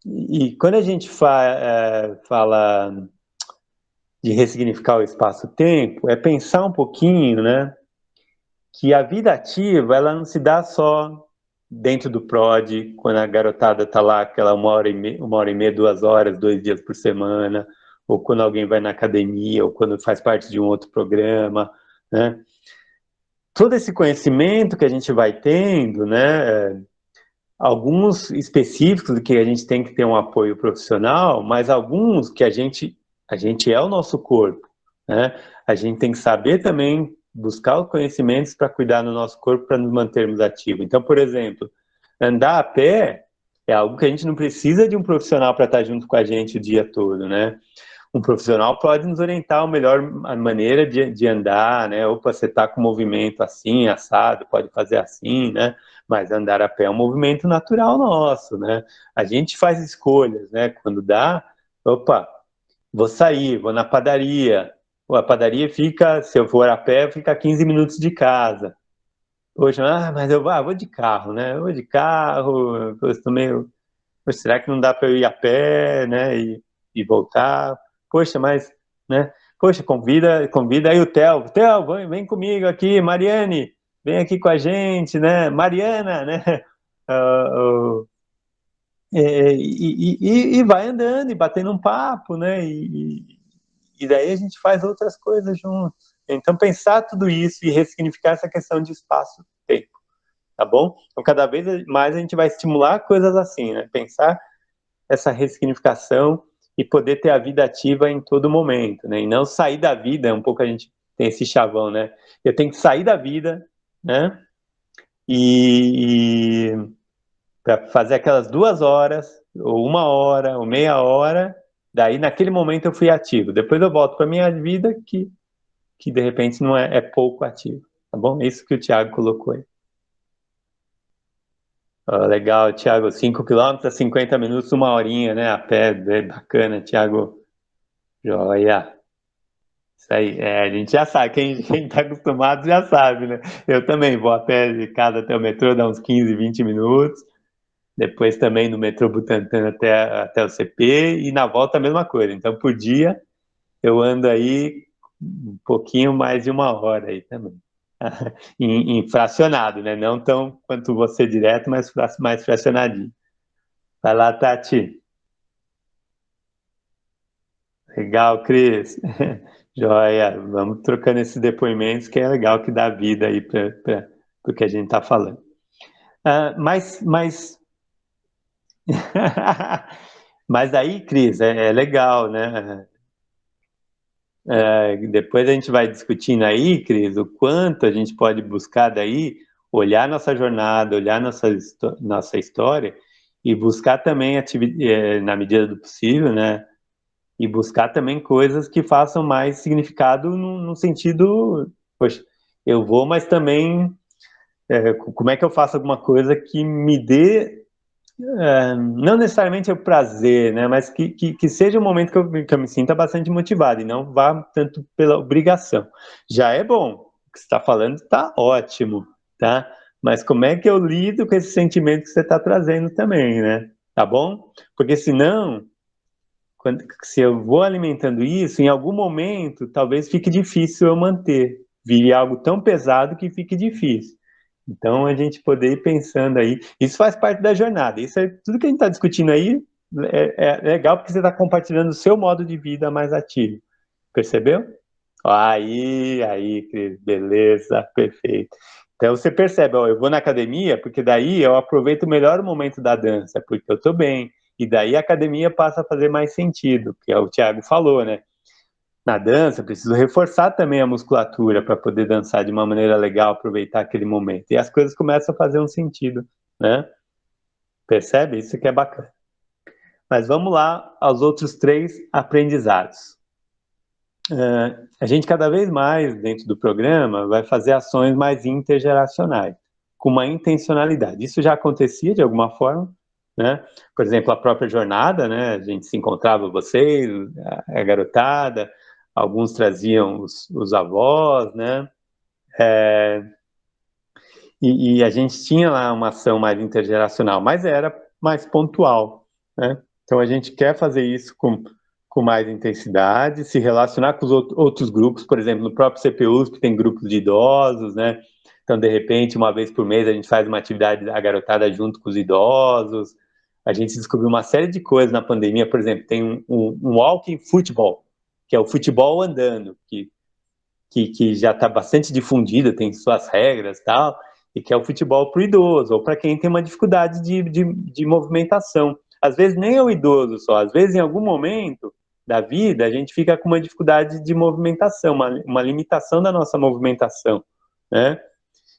E quando a gente fala de ressignificar o espaço-tempo, é pensar um pouquinho, né? Que a vida ativa, ela não se dá só dentro do PROD, quando a garotada está lá, aquela 1h30, 2 horas, 2 dias por semana, ou quando alguém vai na academia, ou quando faz parte de um outro programa, né? Todo esse conhecimento que a gente vai tendo, né? Alguns específicos que a gente tem que ter um apoio profissional, mas alguns que a gente é o nosso corpo, né? A gente tem que saber também buscar os conhecimentos para cuidar do nosso corpo, para nos mantermos ativos. Então, por exemplo, andar a pé é algo que a gente não precisa de um profissional para estar junto com a gente o dia todo, né? Um profissional pode nos orientar a melhor maneira de andar, né? Opa, você está com movimento assim, assado, pode fazer assim, né? Mas andar a pé é um movimento natural nosso, né? A gente faz escolhas, né? Quando dá, opa, vou sair, vou na padaria. A padaria fica, se eu for a pé, fica a 15 minutos de casa. Poxa, mas eu vou de carro, né? Eu vou de carro, eu estou meio... Poxa, será que não dá para eu ir a pé, né? E voltar? Poxa, mas, né? Poxa, convida aí o Theo. Theo, vem comigo aqui, Mariane, vem aqui com a gente, né? Mariana, né? Ah, e vai andando e batendo um papo, né? E daí a gente faz outras coisas juntos. Então, pensar tudo isso e ressignificar essa questão de espaço-tempo, tá bom? Então, cada vez mais a gente vai estimular coisas assim, né? Pensar essa ressignificação e poder ter a vida ativa em todo momento, né? E não sair da vida, um pouco a gente tem esse chavão, né? Eu tenho que sair da vida, né? E para fazer aquelas 2 horas, ou 1 hora, ou meia hora, daí naquele momento eu fui ativo. Depois eu volto para minha vida que de repente não é pouco ativo, tá bom? Isso que o Thiago colocou aí. Legal, Thiago, 5 quilômetros, 50 minutos, 1 horinha, né? A pé, bacana, Thiago. Joia. Isso aí, a gente já sabe, quem tá acostumado já sabe, né? Eu também vou a pé de casa até o metrô, dá uns 15, 20 minutos. Depois também no metrô Butantã até o CP e na volta a mesma coisa. Então, por dia, eu ando aí um pouquinho mais de 1 hora aí também. em fracionado, né? Não tão quanto você direto, mas mais fracionadinho. Vai lá, Tati. Legal, Cris. Joia. Vamos trocando esses depoimentos, que é legal, que dá vida aí para o que a gente está falando. Mas mas aí, Cris, é legal, né? Depois a gente vai discutindo aí, Cris, o quanto a gente pode buscar daí, olhar nossa jornada, olhar nossa história e buscar também, na medida do possível, né? E buscar também coisas que façam mais significado no sentido, poxa, eu vou, mas também como é que eu faço alguma coisa que me dê não necessariamente é o prazer, né? Mas que seja um momento que eu me sinta bastante motivado e não vá tanto pela obrigação. Já é bom, o que você está falando está ótimo, tá? Mas como é que eu lido com esse sentimento que você está trazendo também, né? Tá bom? Porque senão, se eu vou alimentando isso, em algum momento talvez fique difícil eu manter. Vire algo tão pesado que fique difícil. Então, a gente poder ir pensando aí, isso faz parte da jornada, isso é tudo que a gente está discutindo aí, é legal porque você está compartilhando o seu modo de vida mais ativo, percebeu? Aí, Cris, beleza, perfeito. Então, você percebe, ó, eu vou na academia, porque daí eu aproveito melhor o momento da dança, porque eu estou bem, e daí a academia passa a fazer mais sentido, que é o Thiago falou, né? Na dança, preciso reforçar também a musculatura para poder dançar de uma maneira legal, aproveitar aquele momento. E as coisas começam a fazer um sentido, né? Percebe? Isso que é bacana. Mas vamos lá aos outros 3 aprendizados. A gente cada vez mais, dentro do programa, vai fazer ações mais intergeracionais, com uma intencionalidade. Isso já acontecia de alguma forma, né? Por exemplo, a própria jornada, né? A gente se encontrava, vocês, a garotada, alguns traziam os avós, né? E a gente tinha lá uma ação mais intergeracional, mas era mais pontual, né? Então a gente quer fazer isso com mais intensidade, se relacionar com os outros grupos, por exemplo, no próprio CPU, que tem grupos de idosos, né? Então, de repente, uma vez por mês, a gente faz uma atividade da garotada junto com os idosos. A gente descobriu uma série de coisas na pandemia, por exemplo, tem um walking futebol, que é o futebol andando, que já está bastante difundido, tem suas regras e tal, e que é o futebol para o idoso, ou para quem tem uma dificuldade de movimentação. Às vezes nem é o idoso só, às vezes em algum momento da vida a gente fica com uma dificuldade de movimentação, uma limitação da nossa movimentação, né?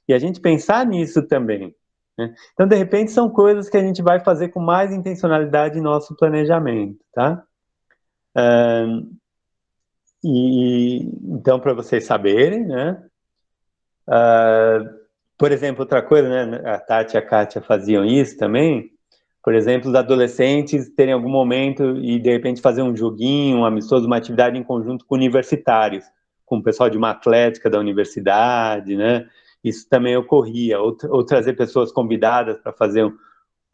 E a gente pensar nisso também, né? Então, de repente, são coisas que a gente vai fazer com mais intencionalidade em nosso planejamento, tá? Então, para vocês saberem, né? Por exemplo, outra coisa, né? A Tati e a Kátia faziam isso também. Por exemplo, os adolescentes terem algum momento e, de repente, fazer um joguinho, um amistoso, uma atividade em conjunto com universitários, com o pessoal de uma atlética da universidade, né? isso também ocorria, ou trazer pessoas convidadas para fazer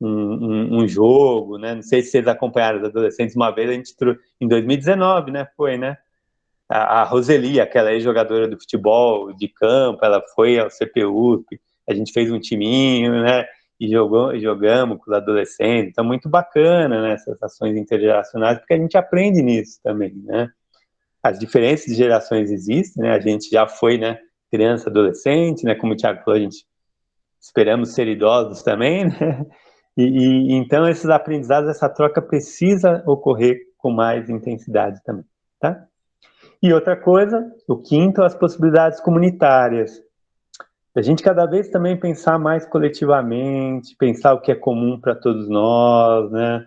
um jogo, né? Não sei se vocês acompanharam os adolescentes, uma vez a gente em 2019, né? Foi, né? A Roseli, aquela ex-jogadora do futebol de campo, ela foi ao CPU, a gente fez um timinho, né? E jogamos com os adolescentes, então muito bacana, né? Essas ações intergeracionais, porque a gente aprende nisso também, né? As diferenças de gerações existem, né? A gente já foi, né? Criança, adolescente, né? Como o Thiago falou, a gente esperamos ser idosos também, né? Então esses aprendizados, essa troca precisa ocorrer com mais intensidade também, tá? E outra coisa, o quinto, as possibilidades comunitárias. A gente cada vez também pensar mais coletivamente, pensar o que é comum para todos nós, né?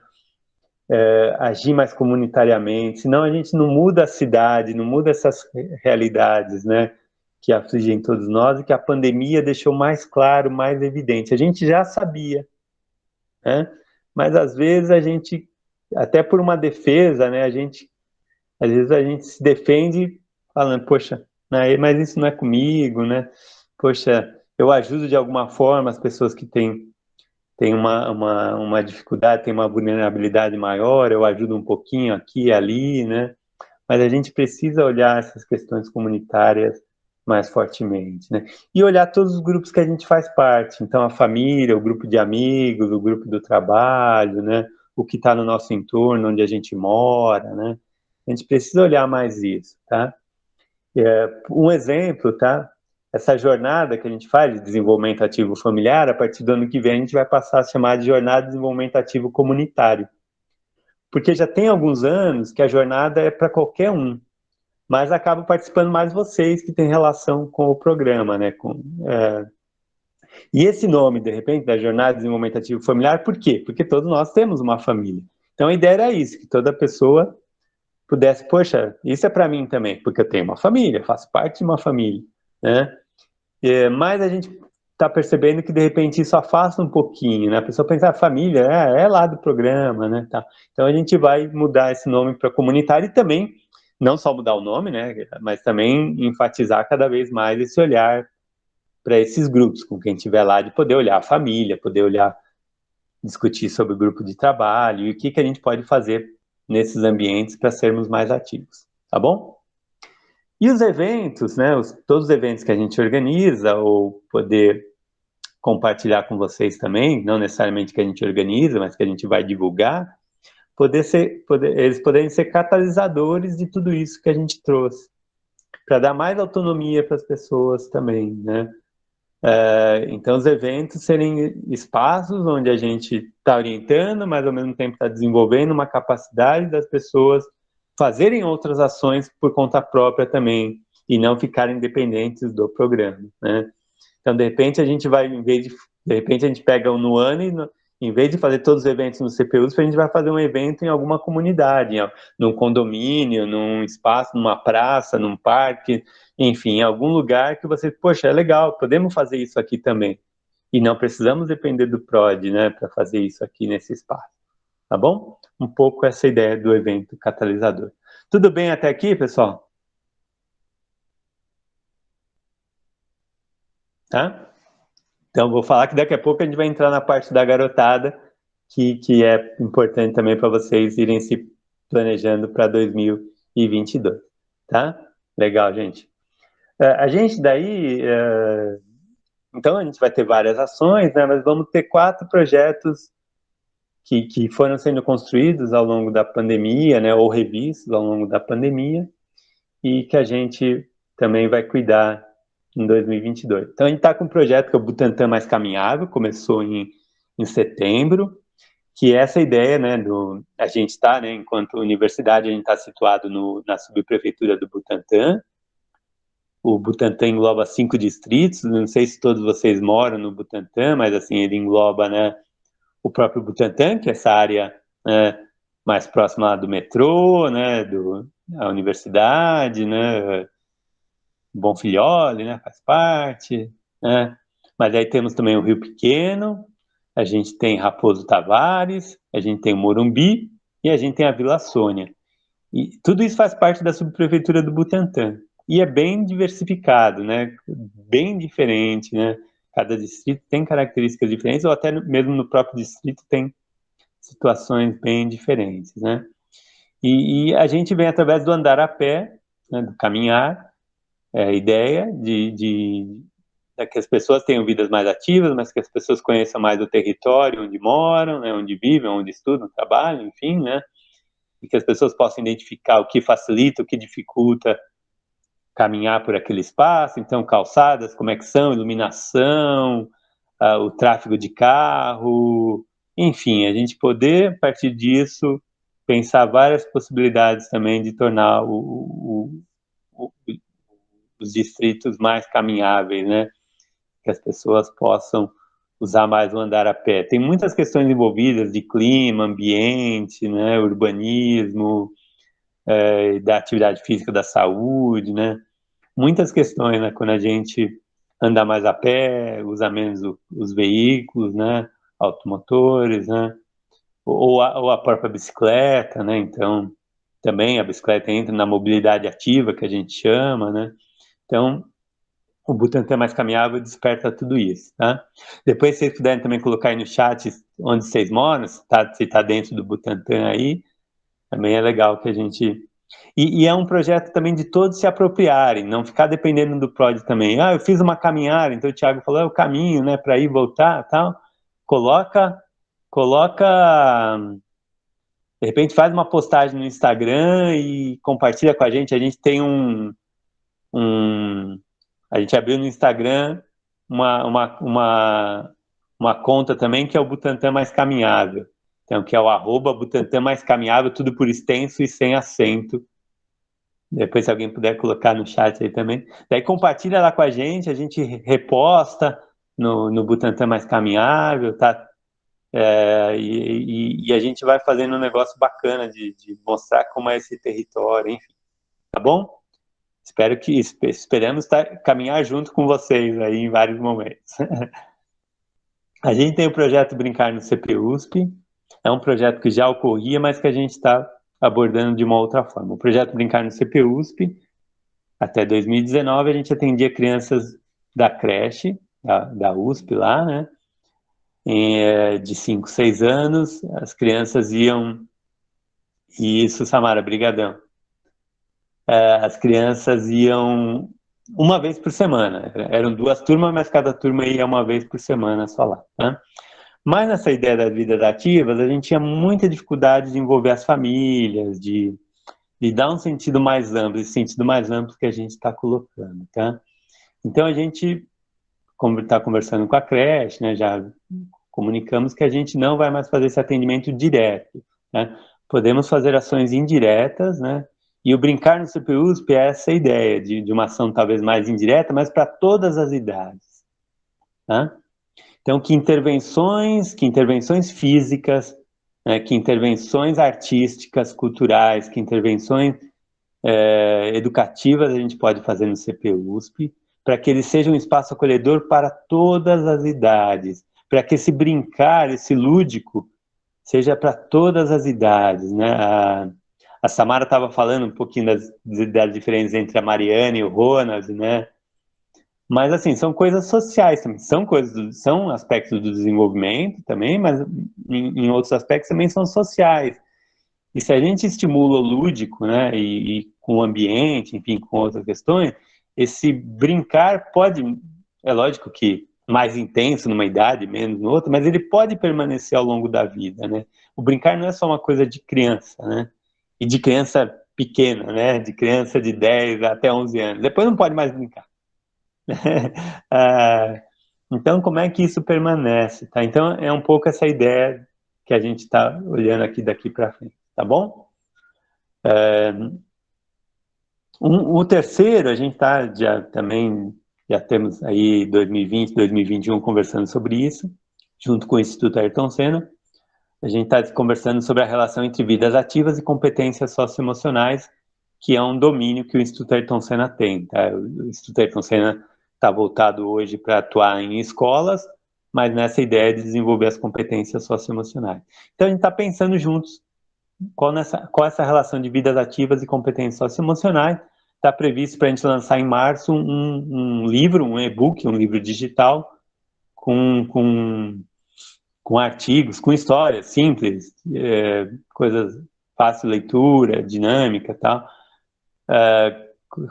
Agir mais comunitariamente, senão a gente não muda a cidade, não muda essas realidades, né? Que afligem todos nós e que a pandemia deixou mais claro, mais evidente. A gente já sabia, né? Mas às vezes a gente, até por uma defesa, né? Às vezes a gente se defende falando, poxa, né, mas isso não é comigo, né? Poxa, eu ajudo de alguma forma as pessoas que têm uma dificuldade, têm uma vulnerabilidade maior, eu ajudo um pouquinho aqui e ali, né? Mas a gente precisa olhar essas questões comunitárias mais fortemente, né? E olhar todos os grupos que a gente faz parte, então a família, o grupo de amigos, o grupo do trabalho, né? O que está no nosso entorno, onde a gente mora, né? A gente precisa olhar mais isso, tá? Um exemplo, tá? Essa jornada que a gente faz de desenvolvimento ativo familiar, a partir do ano que vem a gente vai passar a chamar de jornada de desenvolvimento ativo comunitário. Porque já tem alguns anos que a jornada é para qualquer um, mas acabam participando mais vocês que têm relação com o programa, né? E esse nome, de repente, da Jornada de Desenvolvimento Ativo Familiar, por quê? Porque todos nós temos uma família. Então a ideia era isso, que toda pessoa pudesse, poxa, isso é para mim também, porque eu tenho uma família, faço parte de uma família, né? Mas a gente está percebendo que de repente isso afasta um pouquinho, né? A pessoa pensa, a família é lá do programa, né? Tá. Então a gente vai mudar esse nome para comunitário e também, não só mudar o nome, né? Mas também enfatizar cada vez mais esse olhar para esses grupos, com quem estiver lá, de poder olhar a família, poder olhar, discutir sobre o grupo de trabalho e o que a gente pode fazer nesses ambientes para sermos mais ativos, tá bom? E os eventos, né, todos os eventos que a gente organiza, ou poder compartilhar com vocês também, não necessariamente que a gente organiza, mas que a gente vai divulgar, eles poderem ser catalisadores de tudo isso que a gente trouxe, para dar mais autonomia para as pessoas também, né? Então, os eventos serem espaços onde a gente está orientando, mas ao mesmo tempo está desenvolvendo uma capacidade das pessoas fazerem outras ações por conta própria também, e não ficarem dependentes do programa, né? Então, de repente, a gente vai, de repente, a gente pega um no ano e, em vez de fazer todos os eventos no CPUs, a gente vai fazer um evento em alguma comunidade, num condomínio, num espaço, numa praça, num parque, enfim, em algum lugar que você, poxa, é legal, podemos fazer isso aqui também. E não precisamos depender do PROD, né, para fazer isso aqui nesse espaço. Tá bom? Um pouco essa ideia do evento catalisador. Tudo bem até aqui, pessoal? Tá? Então, vou falar que daqui a pouco a gente vai entrar na parte da garotada, que é importante também para vocês irem se planejando para 2022, tá? Legal, gente. A gente daí, então a gente vai ter várias ações, né? Mas vamos ter 4 projetos que foram sendo construídos ao longo da pandemia, né? Ou revistos ao longo da pandemia, e que a gente também vai cuidar em 2022. Então, a gente está com um projeto que é o Butantã Mais Caminhável, começou em setembro, que é essa ideia, né, a gente está, né, enquanto universidade, a gente está situado na subprefeitura do Butantã. O Butantã engloba 5 distritos, não sei se todos vocês moram no Butantã, mas, assim, ele engloba, né, o próprio Butantã, que é essa área, né, mais próxima lá do metrô, né, da universidade, né, Bonfilhole, né, faz parte, né? Mas aí temos também o Rio Pequeno, a gente tem Raposo Tavares, a gente tem o Morumbi e a gente tem a Vila Sônia. E tudo isso faz parte da subprefeitura do Butantã. e é bem diversificado, né? Bem diferente, né? Cada distrito tem características diferentes, ou até mesmo no próprio distrito tem situações bem diferentes, né? E a gente vem através do andar a pé, né, do caminhar, a ideia de que as pessoas tenham vidas mais ativas, mas que as pessoas conheçam mais o território onde moram, né, onde vivem, onde estudam, trabalham, enfim, né? E que as pessoas possam identificar o que facilita, o que dificulta caminhar por aquele espaço, então calçadas, como é que são, iluminação, o tráfego de carro, enfim, a gente poder, a partir disso, pensar várias possibilidades também de tornar os distritos mais caminháveis, né? Que as pessoas possam usar mais o andar a pé. Tem muitas questões envolvidas de clima, ambiente, né, urbanismo, da atividade física, da saúde, né? Muitas questões, né, quando a gente anda mais a pé, usa menos os veículos, né, automotores, né, ou a própria bicicleta, né, então também a bicicleta entra na mobilidade ativa, que a gente chama, né, então o Butantan Mais Caminhável desperta tudo isso, tá? Depois, se vocês puderem também colocar aí no chat onde vocês moram, se tá dentro do Butantan aí, também é legal que a gente... E é um projeto também de todos se apropriarem, não ficar dependendo do PROD também. Eu fiz uma caminhada, então o Thiago falou, é o caminho, né, para ir voltar, tal. Coloca, de repente faz uma postagem no Instagram e compartilha com a gente tem a gente abriu no Instagram uma conta também que é o Butantan Mais Caminhável, então que é o @Butantan Mais Caminhável, tudo por extenso e sem acento. Depois, se alguém puder colocar no chat aí também. Daí compartilha lá com a gente reposta no Butantan Mais Caminhável, tá? E a gente vai fazendo um negócio bacana de mostrar como é esse território, enfim. Tá bom? Esperamos caminhar junto com vocês aí em vários momentos. A gente tem o projeto Brincar no CPUSP, é um projeto que já ocorria, mas que a gente está abordando de uma outra forma. O projeto Brincar no CPUSP, até 2019, a gente atendia crianças da creche, da USP lá, né? De 5, 6 anos, as crianças iam... Isso, Samara, brigadão. As crianças iam uma vez por semana. Eram 2 turmas, mas cada turma ia uma vez por semana só lá, tá? Mas nessa ideia das vidas ativas, a gente tinha muita dificuldade de envolver as famílias, de dar um sentido mais amplo, esse sentido mais amplo que a gente está colocando, tá? Então a gente, como está conversando com a creche, né, já comunicamos que a gente não vai mais fazer esse atendimento direto, né? Podemos fazer ações indiretas, né? E o Brincar no CPUSP é essa ideia de uma ação talvez mais indireta, mas para todas as idades, tá? Então, que intervenções físicas, né, que intervenções artísticas, culturais, que intervenções educativas a gente pode fazer no CPUSP, para que ele seja um espaço acolhedor para todas as idades, para que esse brincar, esse lúdico, seja para todas as idades, né? A Samara estava falando um pouquinho das diferenças entre a Mariana e o Ronald, né? Mas, assim, são coisas sociais também, são aspectos do desenvolvimento também, mas em outros aspectos também são sociais. E se a gente estimula o lúdico, né, e com o ambiente, enfim, com outras questões, esse brincar pode, é lógico que mais intenso numa idade, menos no outra, mas ele pode permanecer ao longo da vida, né? O brincar não é só uma coisa de criança, né? E de criança pequena, né? De criança de 10 até 11 anos. Depois não pode mais brincar. Então, como é que isso permanece, tá? Então, é um pouco essa ideia que a gente está olhando aqui daqui para frente, tá bom? O terceiro, a gente está já temos aí 2020, 2021 conversando sobre isso, junto com o Instituto Ayrton Senna. A gente está conversando sobre a relação entre vidas ativas e competências socioemocionais, que é um domínio que o Instituto Ayrton Senna tem, tá? O Instituto Ayrton Senna está voltado hoje para atuar em escolas, mas nessa ideia de desenvolver as competências socioemocionais. Então, a gente está pensando juntos qual essa relação de vidas ativas e competências socioemocionais, está previsto para a gente lançar em março um livro, um e-book, um livro digital, com artigos, com histórias simples, coisas fácil de leitura, dinâmica e tal,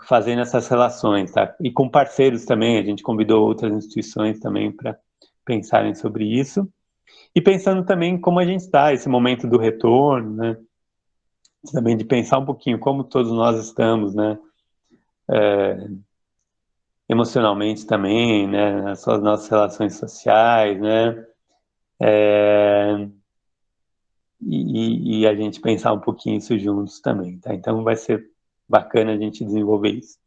fazendo essas relações, tá? E com parceiros também, a gente convidou outras instituições também para pensarem sobre isso, e pensando também como a gente está, esse momento do retorno, né? Também de pensar um pouquinho como todos nós estamos, né? Emocionalmente também, né? Nas nossas relações sociais, né? E a gente pensar um pouquinho isso juntos também, tá? Então vai ser bacana a gente desenvolver isso.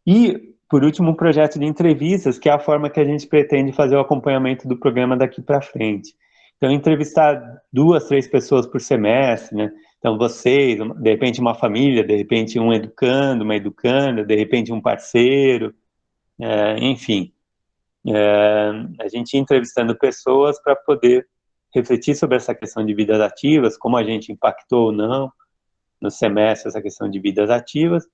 E, por último, um projeto de entrevistas, que é a forma que a gente pretende fazer o acompanhamento do programa daqui para frente. Então, entrevistar 2, 3 pessoas por semestre, né? Então, vocês, de repente uma família, de repente um educando, uma educanda, de repente um parceiro, enfim. A gente entrevistando pessoas para poder refletir sobre essa questão de vidas ativas, como a gente impactou ou não no semestre essa questão de vidas ativas,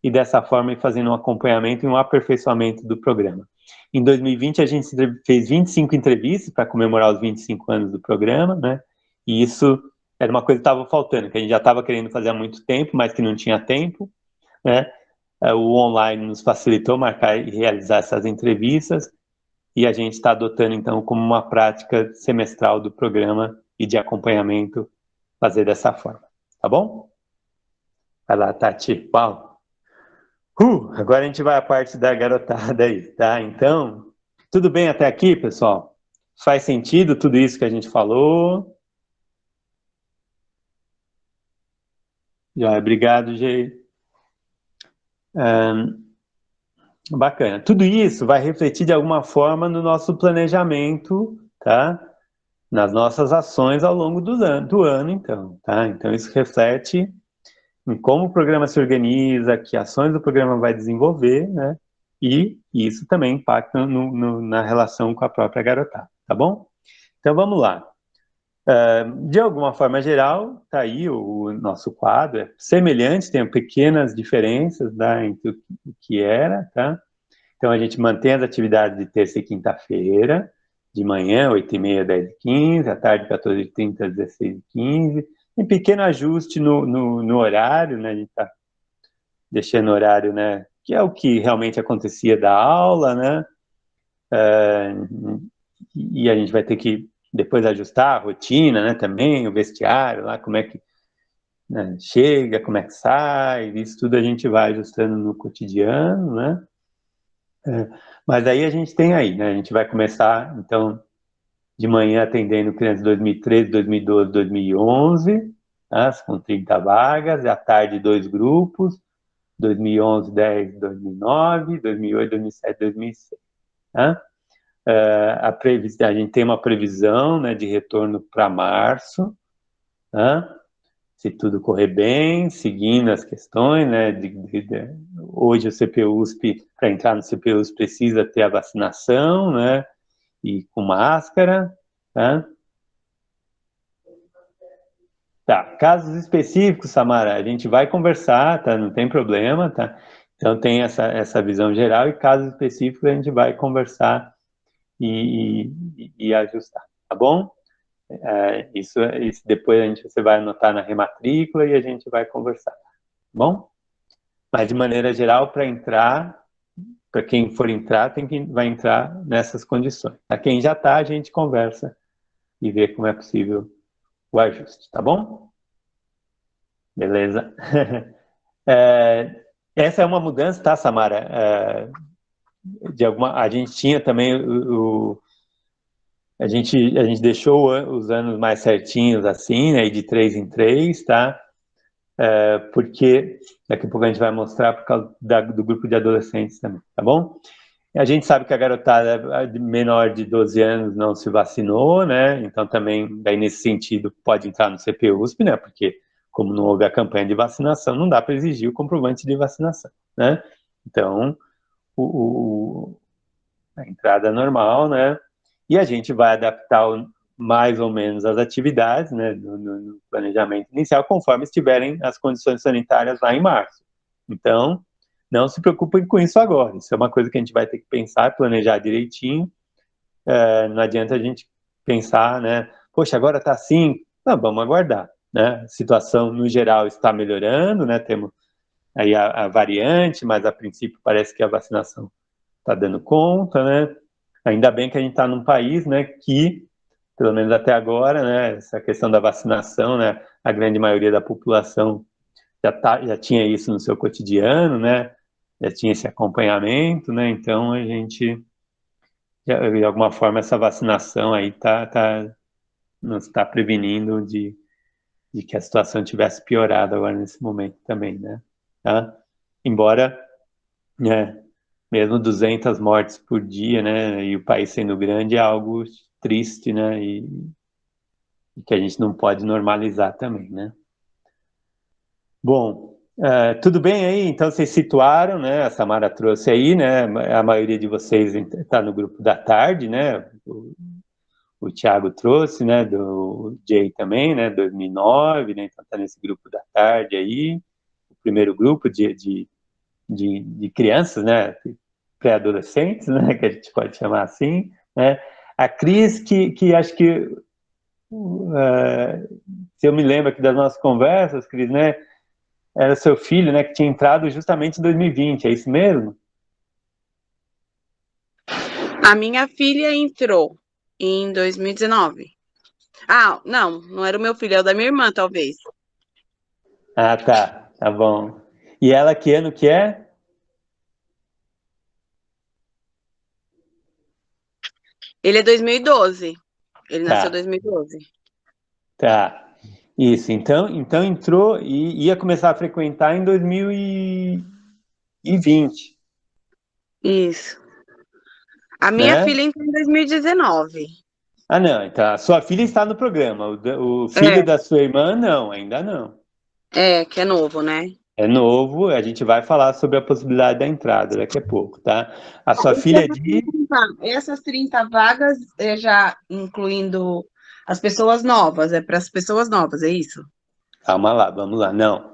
e dessa forma ir fazendo um acompanhamento e um aperfeiçoamento do programa. Em 2020, a gente fez 25 entrevistas para comemorar os 25 anos do programa, né? E isso era uma coisa que estava faltando, que a gente já estava querendo fazer há muito tempo, mas que não tinha tempo, né? O online nos facilitou marcar e realizar essas entrevistas, e a gente está adotando, então, como uma prática semestral do programa e de acompanhamento, fazer dessa forma, tá bom? Vai lá, Tati. Uau! Agora a gente vai à parte da garotada aí, tá? Então, tudo bem até aqui, pessoal? Faz sentido tudo isso que a gente falou? Já, obrigado, Gê. Bacana. Tudo isso vai refletir de alguma forma no nosso planejamento, tá? Nas nossas ações ao longo do ano, então, tá? Então, isso reflete em como o programa se organiza, que ações o programa vai desenvolver, né? E isso também impacta na relação com a própria garotada, tá bom? Então, vamos lá. De alguma forma geral, tá aí o nosso quadro, é semelhante, tem pequenas diferenças, tá, entre o que era, tá? Então, a gente mantém as atividades de terça e quinta-feira, de manhã, 8h30, 10h15, à tarde, 14h30, 16h15. Tem pequeno ajuste no horário, né? A gente está deixando o horário, né? Que é o que realmente acontecia da aula, né? E a gente vai ter que depois ajustar a rotina, né? Também, o vestiário lá, como é que, né, chega, como é que sai, isso tudo a gente vai ajustando no cotidiano, né? Mas aí a gente tem aí, né? A gente vai começar, então, de manhã atendendo crianças de 2013, 2012, 2011, tá? Com 30 vagas, e à tarde 2 grupos, 2011, 10, 2009, 2008, 2007, 2006, tá? A gente tem uma previsão, né, de retorno para março, tá? Se tudo correr bem, seguindo as questões, né? Hoje o CPUSP, para entrar no CPUSP, precisa ter a vacinação, né? E com máscara, tá? Tá, casos específicos, Samara, a gente vai conversar, tá? Não tem problema, tá? Então tem essa visão geral, e casos específicos a gente vai conversar e ajustar, tá bom? Isso depois você vai anotar na rematrícula e a gente vai conversar, tá bom? Mas de maneira geral, para entrar, para quem for entrar, vai entrar nessas condições. Para quem já está, a gente conversa e vê como é possível o ajuste, tá bom? Beleza. Essa é uma mudança, tá, Samara? A gente tinha também a gente deixou os anos mais certinhos assim, né, de 3 em 3, tá? Porque daqui a pouco a gente vai mostrar por causa do grupo de adolescentes também, tá bom? A gente sabe que a garotada menor de 12 anos não se vacinou, né? Então também, daí nesse sentido, pode entrar no CPUSP, né? Porque como não houve a campanha de vacinação, não dá para exigir o comprovante de vacinação, né? Então, a entrada é normal, né? E a gente vai adaptar mais ou menos as atividades, né, no planejamento inicial, conforme estiverem as condições sanitárias lá em março. Então, não se preocupem com isso agora. Isso é uma coisa que a gente vai ter que pensar, planejar direitinho. Não adianta a gente pensar, né? Poxa, agora está assim, não, vamos aguardar, né? A situação, no geral, está melhorando, né? Temos aí a variante, mas a princípio parece que a vacinação está dando conta, né? Ainda bem que a gente está num país, né, que, pelo menos até agora, né, essa questão da vacinação, né, a grande maioria da população já tinha isso no seu cotidiano, né, já tinha esse acompanhamento, né, então a gente, de alguma forma, essa vacinação aí nos está prevenindo de que a situação tivesse piorado agora nesse momento também, né, tá? Embora, né, mesmo 200 mortes por dia, né, e o país sendo grande é algo triste, né, e que a gente não pode normalizar também, né. Bom, tudo bem aí? Então vocês situaram, né, a Samara trouxe aí, né, a maioria de vocês está no grupo da tarde, né, o Thiago trouxe, né, do Jay também, né, 2009, né, então está nesse grupo da tarde aí, o primeiro grupo de crianças, né, pré-adolescentes, né, que a gente pode chamar assim, né, a Cris, que acho que, se eu me lembro aqui das nossas conversas, Cris, né, era seu filho, né, que tinha entrado justamente em 2020, é isso mesmo? A minha filha entrou em 2019. Ah, não era o meu filho, é o da minha irmã, talvez. Ah, tá bom. E ela que ano que é? Ele é 2012. Ele nasceu em Tá, 2012. tá. Isso, então entrou e ia começar a frequentar em 2020, Isso. A minha né? filha entrou em 2019. Ah, não, então a sua filha está no programa, o filho É, da sua irmã, não, ainda não. que é novo, né? É novo, a gente vai falar sobre a possibilidade da entrada daqui a pouco, tá? A sua filha é de... Essas 30 vagas, já incluindo as pessoas novas, é para as pessoas novas, é isso? Calma lá, vamos lá, não.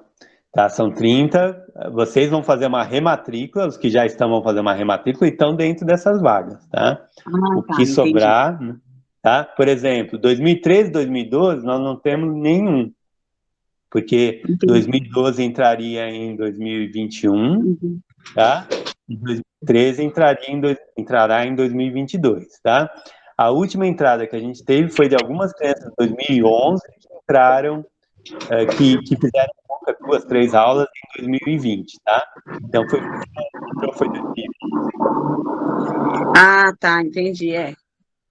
Tá, são 30, vocês vão fazer uma rematrícula, os que já estão vão fazer uma rematrícula e estão dentro dessas vagas, tá? Ah, O tá, que entendi. sobrar, tá? Por exemplo, 2013, 2012, nós não temos nenhum, porque Entendi. 2012 entraria em 2021, Uhum. tá? E 2013 entrará em 2022, tá? A última entrada que a gente teve foi de algumas crianças de 2011 que entraram, que fizeram duas, três aulas em 2020, tá? Então foi 2020, Ah, tá, entendi,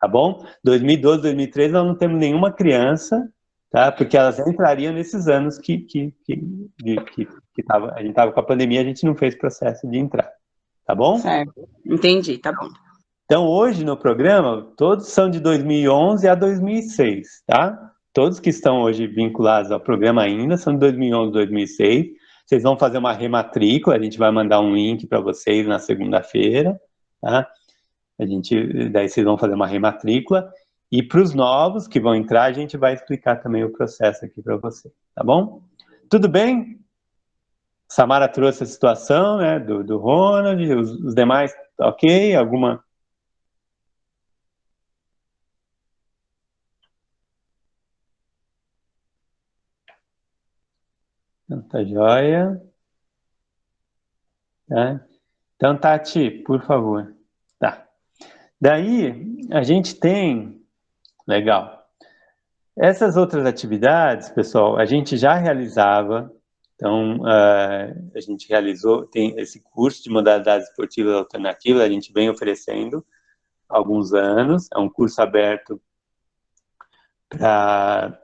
tá bom? 2012, 2013 nós não temos nenhuma criança, tá? Porque elas entrariam nesses anos que a gente estava com a pandemia, a gente não fez processo de entrar, tá bom? certo. Entendi, tá bom. Então, hoje no programa, todos são de 2011 a 2006, tá? Todos que estão hoje vinculados ao programa ainda são de 2011 a 2006. Vocês vão fazer uma rematrícula, a gente vai mandar um link para vocês na segunda-feira, tá? Daí vocês vão fazer uma rematrícula. E para os novos que vão entrar, a gente vai explicar também o processo aqui para vocês, tá bom? Tudo bem? Samara trouxe a situação, né, do Ronald, os demais, ok? Alguma... Então, tá joia. Tá? Então, Tati, por favor. Tá. Daí, a gente tem... Legal. Essas outras atividades, pessoal, a gente já realizava. Então, a gente realizou, tem esse curso de modalidades esportivas alternativas, a gente vem oferecendo há alguns anos. É um curso aberto para...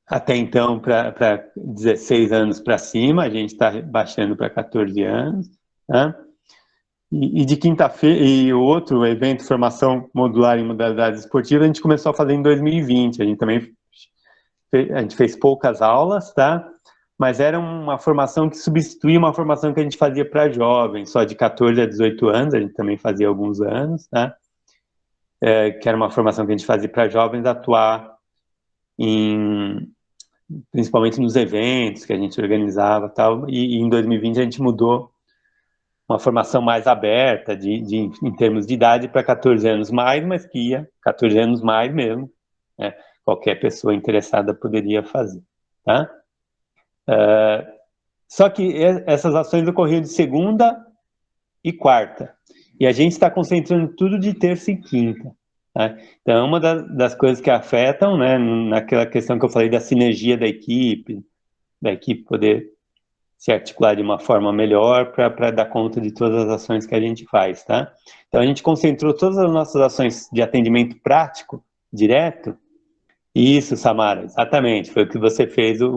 Até então, para 16 anos para cima, a gente está baixando para 14 anos, tá? E de quinta-feira, e o outro evento, formação modular em modalidades esportivas, a gente começou a fazer em 2020. A gente também fez poucas aulas, tá? Mas era uma formação que substituía uma formação que a gente fazia para jovens, só de 14 a 18 anos, a gente também fazia alguns anos, tá? Que era uma formação que a gente fazia para jovens atuar principalmente nos eventos que a gente organizava, tal. E em 2020 a gente mudou uma formação mais aberta em termos de idade para 14 anos mais, mas que ia 14 anos mais mesmo, né? Qualquer pessoa interessada poderia fazer, tá? Só que essas ações ocorriam de segunda e quarta, e a gente está concentrando tudo de terça e quinta, tá? Então, uma das coisas que afetam, né, naquela questão que eu falei da sinergia da equipe poder se articular de uma forma melhor para dar conta de todas as ações que a gente faz, tá? Então, a gente concentrou todas as nossas ações de atendimento prático, direto. Isso, Samara, exatamente, foi o que você fez, a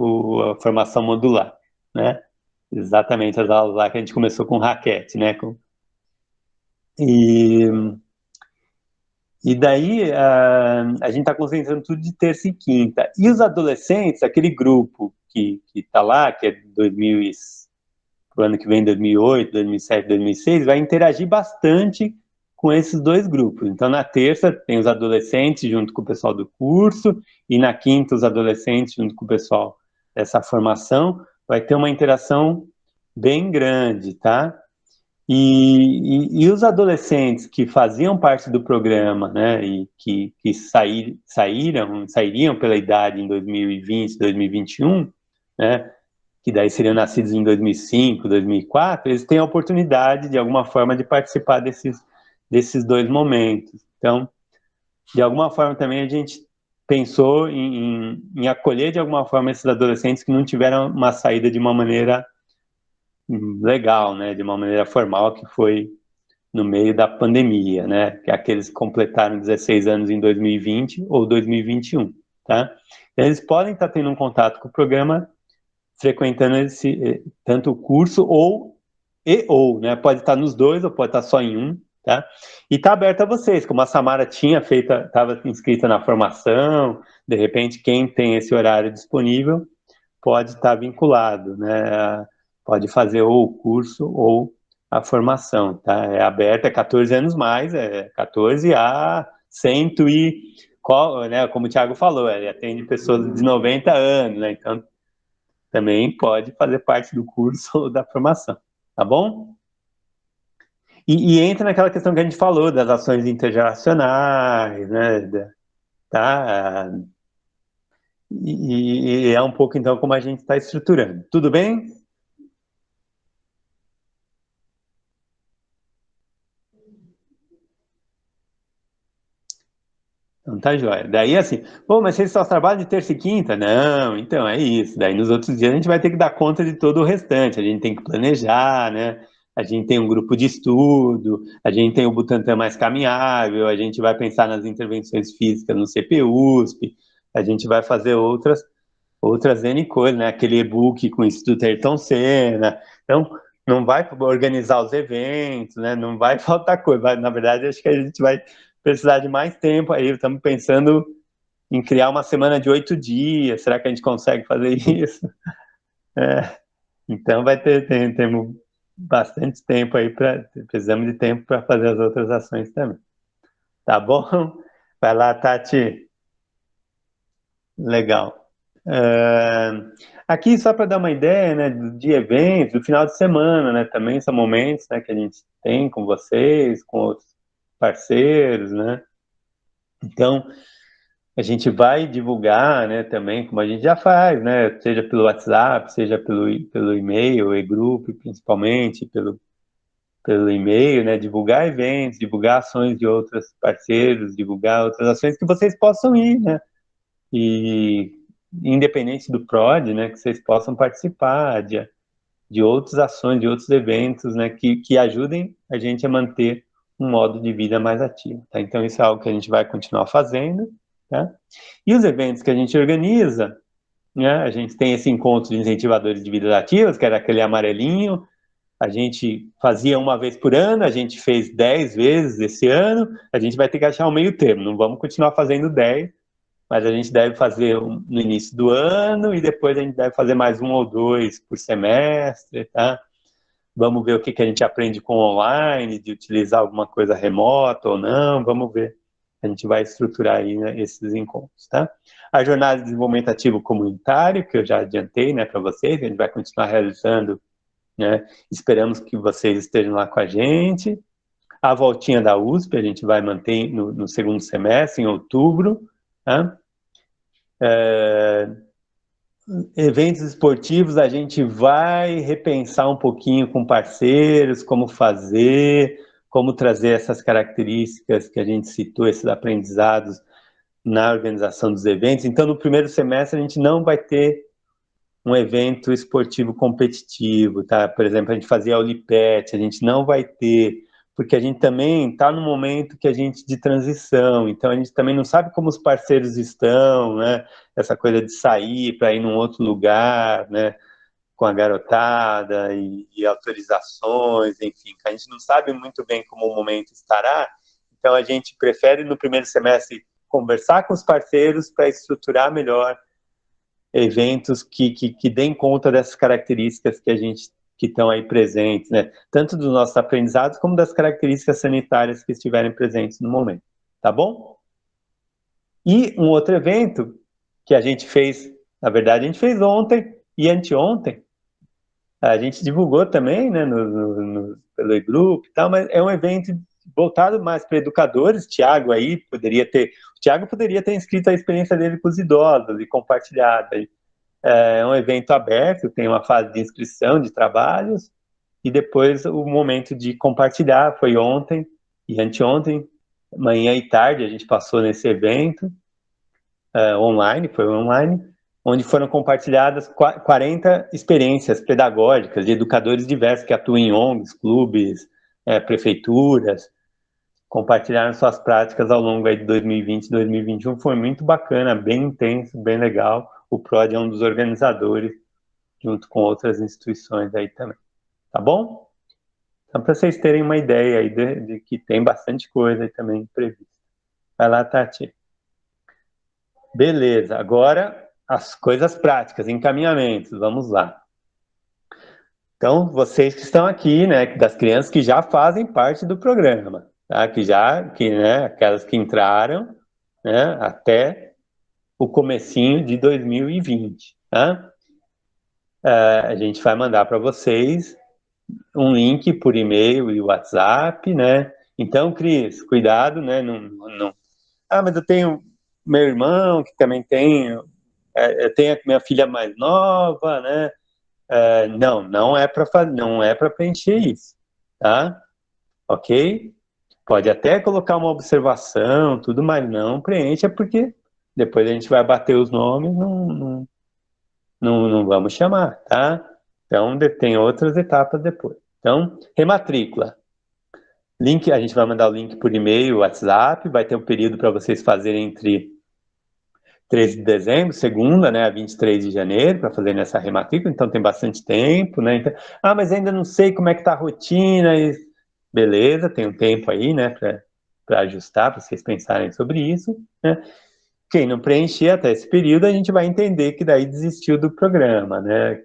formação modular, né? Exatamente, as aulas lá que a gente começou com raquete, né? E daí a gente está concentrando tudo de terça e quinta. E os adolescentes, aquele grupo que está lá, que é 2000 para o ano que vem, 2008, 2007, 2006, vai interagir bastante com esses dois grupos. Então, na terça, tem os adolescentes junto com o pessoal do curso, e na quinta, os adolescentes junto com o pessoal dessa formação. Vai ter uma interação bem grande, tá? E os adolescentes que faziam parte do programa, né, e que sairiam pela idade em 2020, 2021, né, que daí seriam nascidos em 2005, 2004, eles têm a oportunidade, de alguma forma, de participar desses dois momentos. Então, de alguma forma, também a gente pensou em acolher, de alguma forma, esses adolescentes que não tiveram uma saída de uma maneira legal, né, de uma maneira formal, que foi no meio da pandemia, né, que é aqueles que completaram 16 anos em 2020 ou 2021, tá? Eles podem estar tendo um contato com o programa, frequentando tanto o curso ou, né, pode estar nos dois ou pode estar só em um, tá? E está aberto a vocês, como a Samara tinha feito, estava inscrita na formação, de repente quem tem esse horário disponível pode estar vinculado, né? Pode fazer ou o curso ou a formação, tá? É aberta, é 14 anos mais, é 14 a 100 né, como o Thiago falou, ele atende pessoas de 90 anos, né? Então, também pode fazer parte do curso ou da formação, tá bom? E entra naquela questão que a gente falou, das ações intergeracionais, né? Tá? E é um pouco, então, como a gente está estruturando. Tudo bem? Então tá joia. Daí assim, pô, mas vocês só trabalham de terça e quinta? Não, então é isso. Daí nos outros dias a gente vai ter que dar conta de todo o restante. A gente tem que planejar, né? A gente tem um grupo de estudo, a gente tem o Butantan mais caminhável, a gente vai pensar nas intervenções físicas no CPUSP, a gente vai fazer outras N coisas, né? Aquele e-book com o Instituto Ayrton Senna. Então, não vai organizar os eventos, né? Não vai faltar coisa. Na verdade, acho que a gente vai precisar de mais tempo aí. Estamos pensando em criar uma semana de 8 dias. Será que a gente consegue fazer isso? Então, temos bastante tempo aí, precisamos de tempo para fazer as outras ações também. Tá bom? Vai lá, Tati. Legal. Aqui, só para dar uma ideia, né, de eventos, do final de semana, né, também são momentos, né, que a gente tem com vocês, com outros parceiros, né, então a gente vai divulgar, né, também, como a gente já faz, né, seja pelo WhatsApp, seja pelo e-mail, e-grupo, principalmente, pelo e-mail, né, divulgar eventos, divulgar ações de outros parceiros, divulgar outras ações que vocês possam ir, né, e independente do PROD, né, que vocês possam participar de outras ações, de outros eventos, né, que ajudem a gente a manter um modo de vida mais ativo, tá? Então, isso é algo que a gente vai continuar fazendo, tá? E os eventos que a gente organiza, né, a gente tem esse encontro de incentivadores de vidas ativas, que era aquele amarelinho, a gente fazia uma vez por ano, a gente fez 10 vezes esse ano, a gente vai ter que achar um meio termo, não vamos continuar fazendo 10, mas a gente deve fazer no início do ano e depois a gente deve fazer mais um ou dois por semestre, tá? Vamos ver o que a gente aprende com online, de utilizar alguma coisa remota ou não, vamos ver. A gente vai estruturar aí, né, esses encontros, tá? A jornada de desenvolvimento ativo comunitário, que eu já adiantei, né, para vocês, a gente vai continuar realizando né? Esperamos que vocês estejam lá com a gente. A voltinha da USP a gente vai manter no segundo semestre, em outubro, tá? Eventos esportivos a gente vai repensar um pouquinho com parceiros, como fazer, como trazer essas características que a gente citou, esses aprendizados na organização dos eventos. Então, no primeiro semestre, a gente não vai ter um evento esportivo competitivo, tá? Por exemplo, a gente fazia a Olipet, a gente não vai ter, porque a gente também está no momento que a gente de transição, então a gente também não sabe como os parceiros estão, né? Essa coisa de sair para ir num outro lugar, né? Com a garotada e autorizações, enfim, a gente não sabe muito bem como o momento estará, então a gente prefere no primeiro semestre conversar com os parceiros para estruturar melhor eventos que deem conta dessas características que a gente que estão aí presentes, né? Tanto dos nossos aprendizados como das características sanitárias que estiverem presentes no momento, tá bom? E um outro evento que a gente fez, na verdade a gente fez ontem e anteontem, a gente divulgou também, né, pelo e-group e tal, mas é um evento voltado mais para educadores. Tiago poderia ter inscrito a experiência dele com os idosos e compartilhado. É um evento aberto, tem uma fase de inscrição de trabalhos e depois o momento de compartilhar foi ontem e anteontem, manhã e tarde a gente passou nesse evento online, onde foram compartilhadas 40 experiências pedagógicas de educadores diversos que atuam em ONGs, clubes, prefeituras, compartilharam suas práticas ao longo aí de 2020 e 2021. Foi muito bacana, bem intenso, bem legal. O PROD é um dos organizadores, junto com outras instituições aí também. Tá bom? Então, para vocês terem uma ideia aí de que tem bastante coisa aí também prevista. Vai lá, Tati. Beleza, agora as coisas práticas, encaminhamentos, vamos lá. Então, vocês que estão aqui, né, das crianças que já fazem parte do programa, tá? Né, aquelas que entraram, né, até o comecinho de 2020, tá? A gente vai mandar para vocês um link por e-mail e WhatsApp, né? Então, Cris, cuidado, né? Mas eu tenho meu irmão que também tem, eu tenho a minha filha mais nova, né? Não é para preencher isso, tá? Ok? Pode até colocar uma observação, tudo, mas não preencha, porque depois a gente vai bater os nomes, não vamos chamar, tá? Então, tem outras etapas depois. Então, rematrícula. Link, a gente vai mandar o link por e-mail, WhatsApp, vai ter um período para vocês fazerem entre 13 de dezembro, segunda, né, a 23 de janeiro, para fazer nessa rematrícula, então tem bastante tempo, né? Então, mas ainda não sei como é que tá a rotina, beleza, tem um tempo aí, né, para ajustar, para vocês pensarem sobre isso, né? Quem não preencher até esse período, a gente vai entender que daí desistiu do programa, né?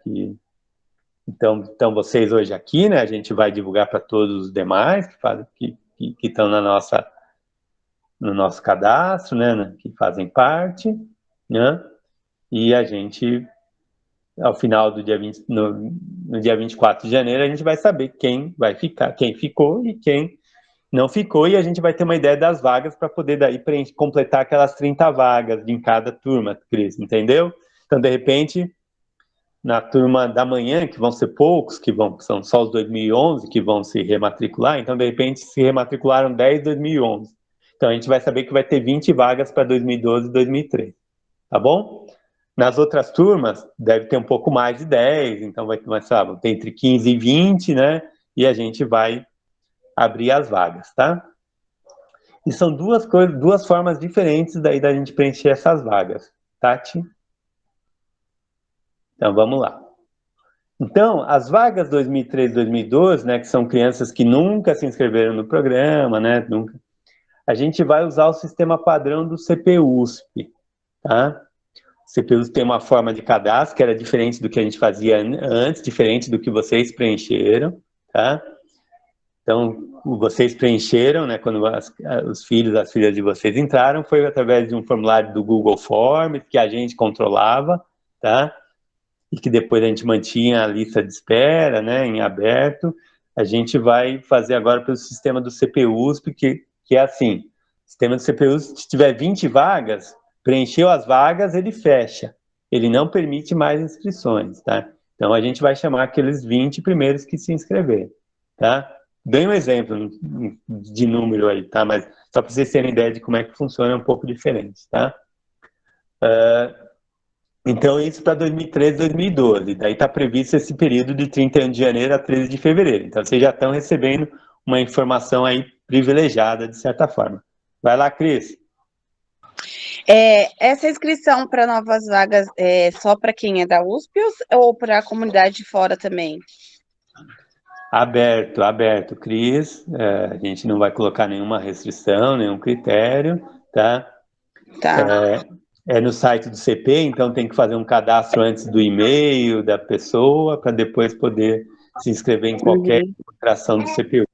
Então vocês hoje aqui, né, a gente vai divulgar para todos os demais que estão no nosso cadastro, né, que fazem parte, né? E a gente, ao final do dia 20, no dia 24 de janeiro, a gente vai saber quem vai ficar, quem ficou e quem não ficou, e a gente vai ter uma ideia das vagas para poder daí completar aquelas 30 vagas em cada turma, Cris, entendeu? Então, de repente, na turma da manhã, que vão ser poucos, que são só os 2011 que vão se rematricular, então, de repente, se rematricularam 10 2011. Então, a gente vai saber que vai ter 20 vagas para 2012 e 2013, tá bom? Nas outras turmas, deve ter um pouco mais de 10, então vai ter entre 15 e 20, né? E a gente vai abrir as vagas, tá? E são duas formas diferentes daí da gente preencher essas vagas, Tati? Então, vamos lá. Então, as vagas 2013 e 2012, né, que são crianças que nunca se inscreveram no programa, né, a gente vai usar o sistema padrão do CPUSP, tá? O CPUSP tem uma forma de cadastro que era diferente do que a gente fazia antes, diferente do que vocês preencheram, tá? Então, vocês preencheram, né, quando os filhos, as filhas de vocês entraram, foi através de um formulário do Google Forms que a gente controlava, tá? e que depois a gente mantinha a lista de espera, né, em aberto, a gente vai fazer agora pelo sistema do CPUSP, que é assim, o sistema do CPUSP, se tiver 20 vagas, preencheu as vagas, ele fecha. Ele não permite mais inscrições, tá? Então, a gente vai chamar aqueles 20 primeiros que se inscreverem, tá? Dei um exemplo de número aí, tá? Mas só para vocês terem ideia de como é que funciona, é um pouco diferente, tá? Então, isso para 2013, 2012. Daí está previsto esse período de 31 de janeiro a 13 de fevereiro. Então, vocês já estão recebendo uma informação aí privilegiada, de certa forma. Vai lá, Cris. Essa inscrição para novas vagas é só para quem é da USP ou para a comunidade de fora também? Aberto, aberto, Cris. A gente não vai colocar nenhuma restrição, nenhum critério, tá? Tá. É no site do CP, então tem que fazer um cadastro antes do e-mail da pessoa, para depois poder se inscrever em qualquer atração do CPU.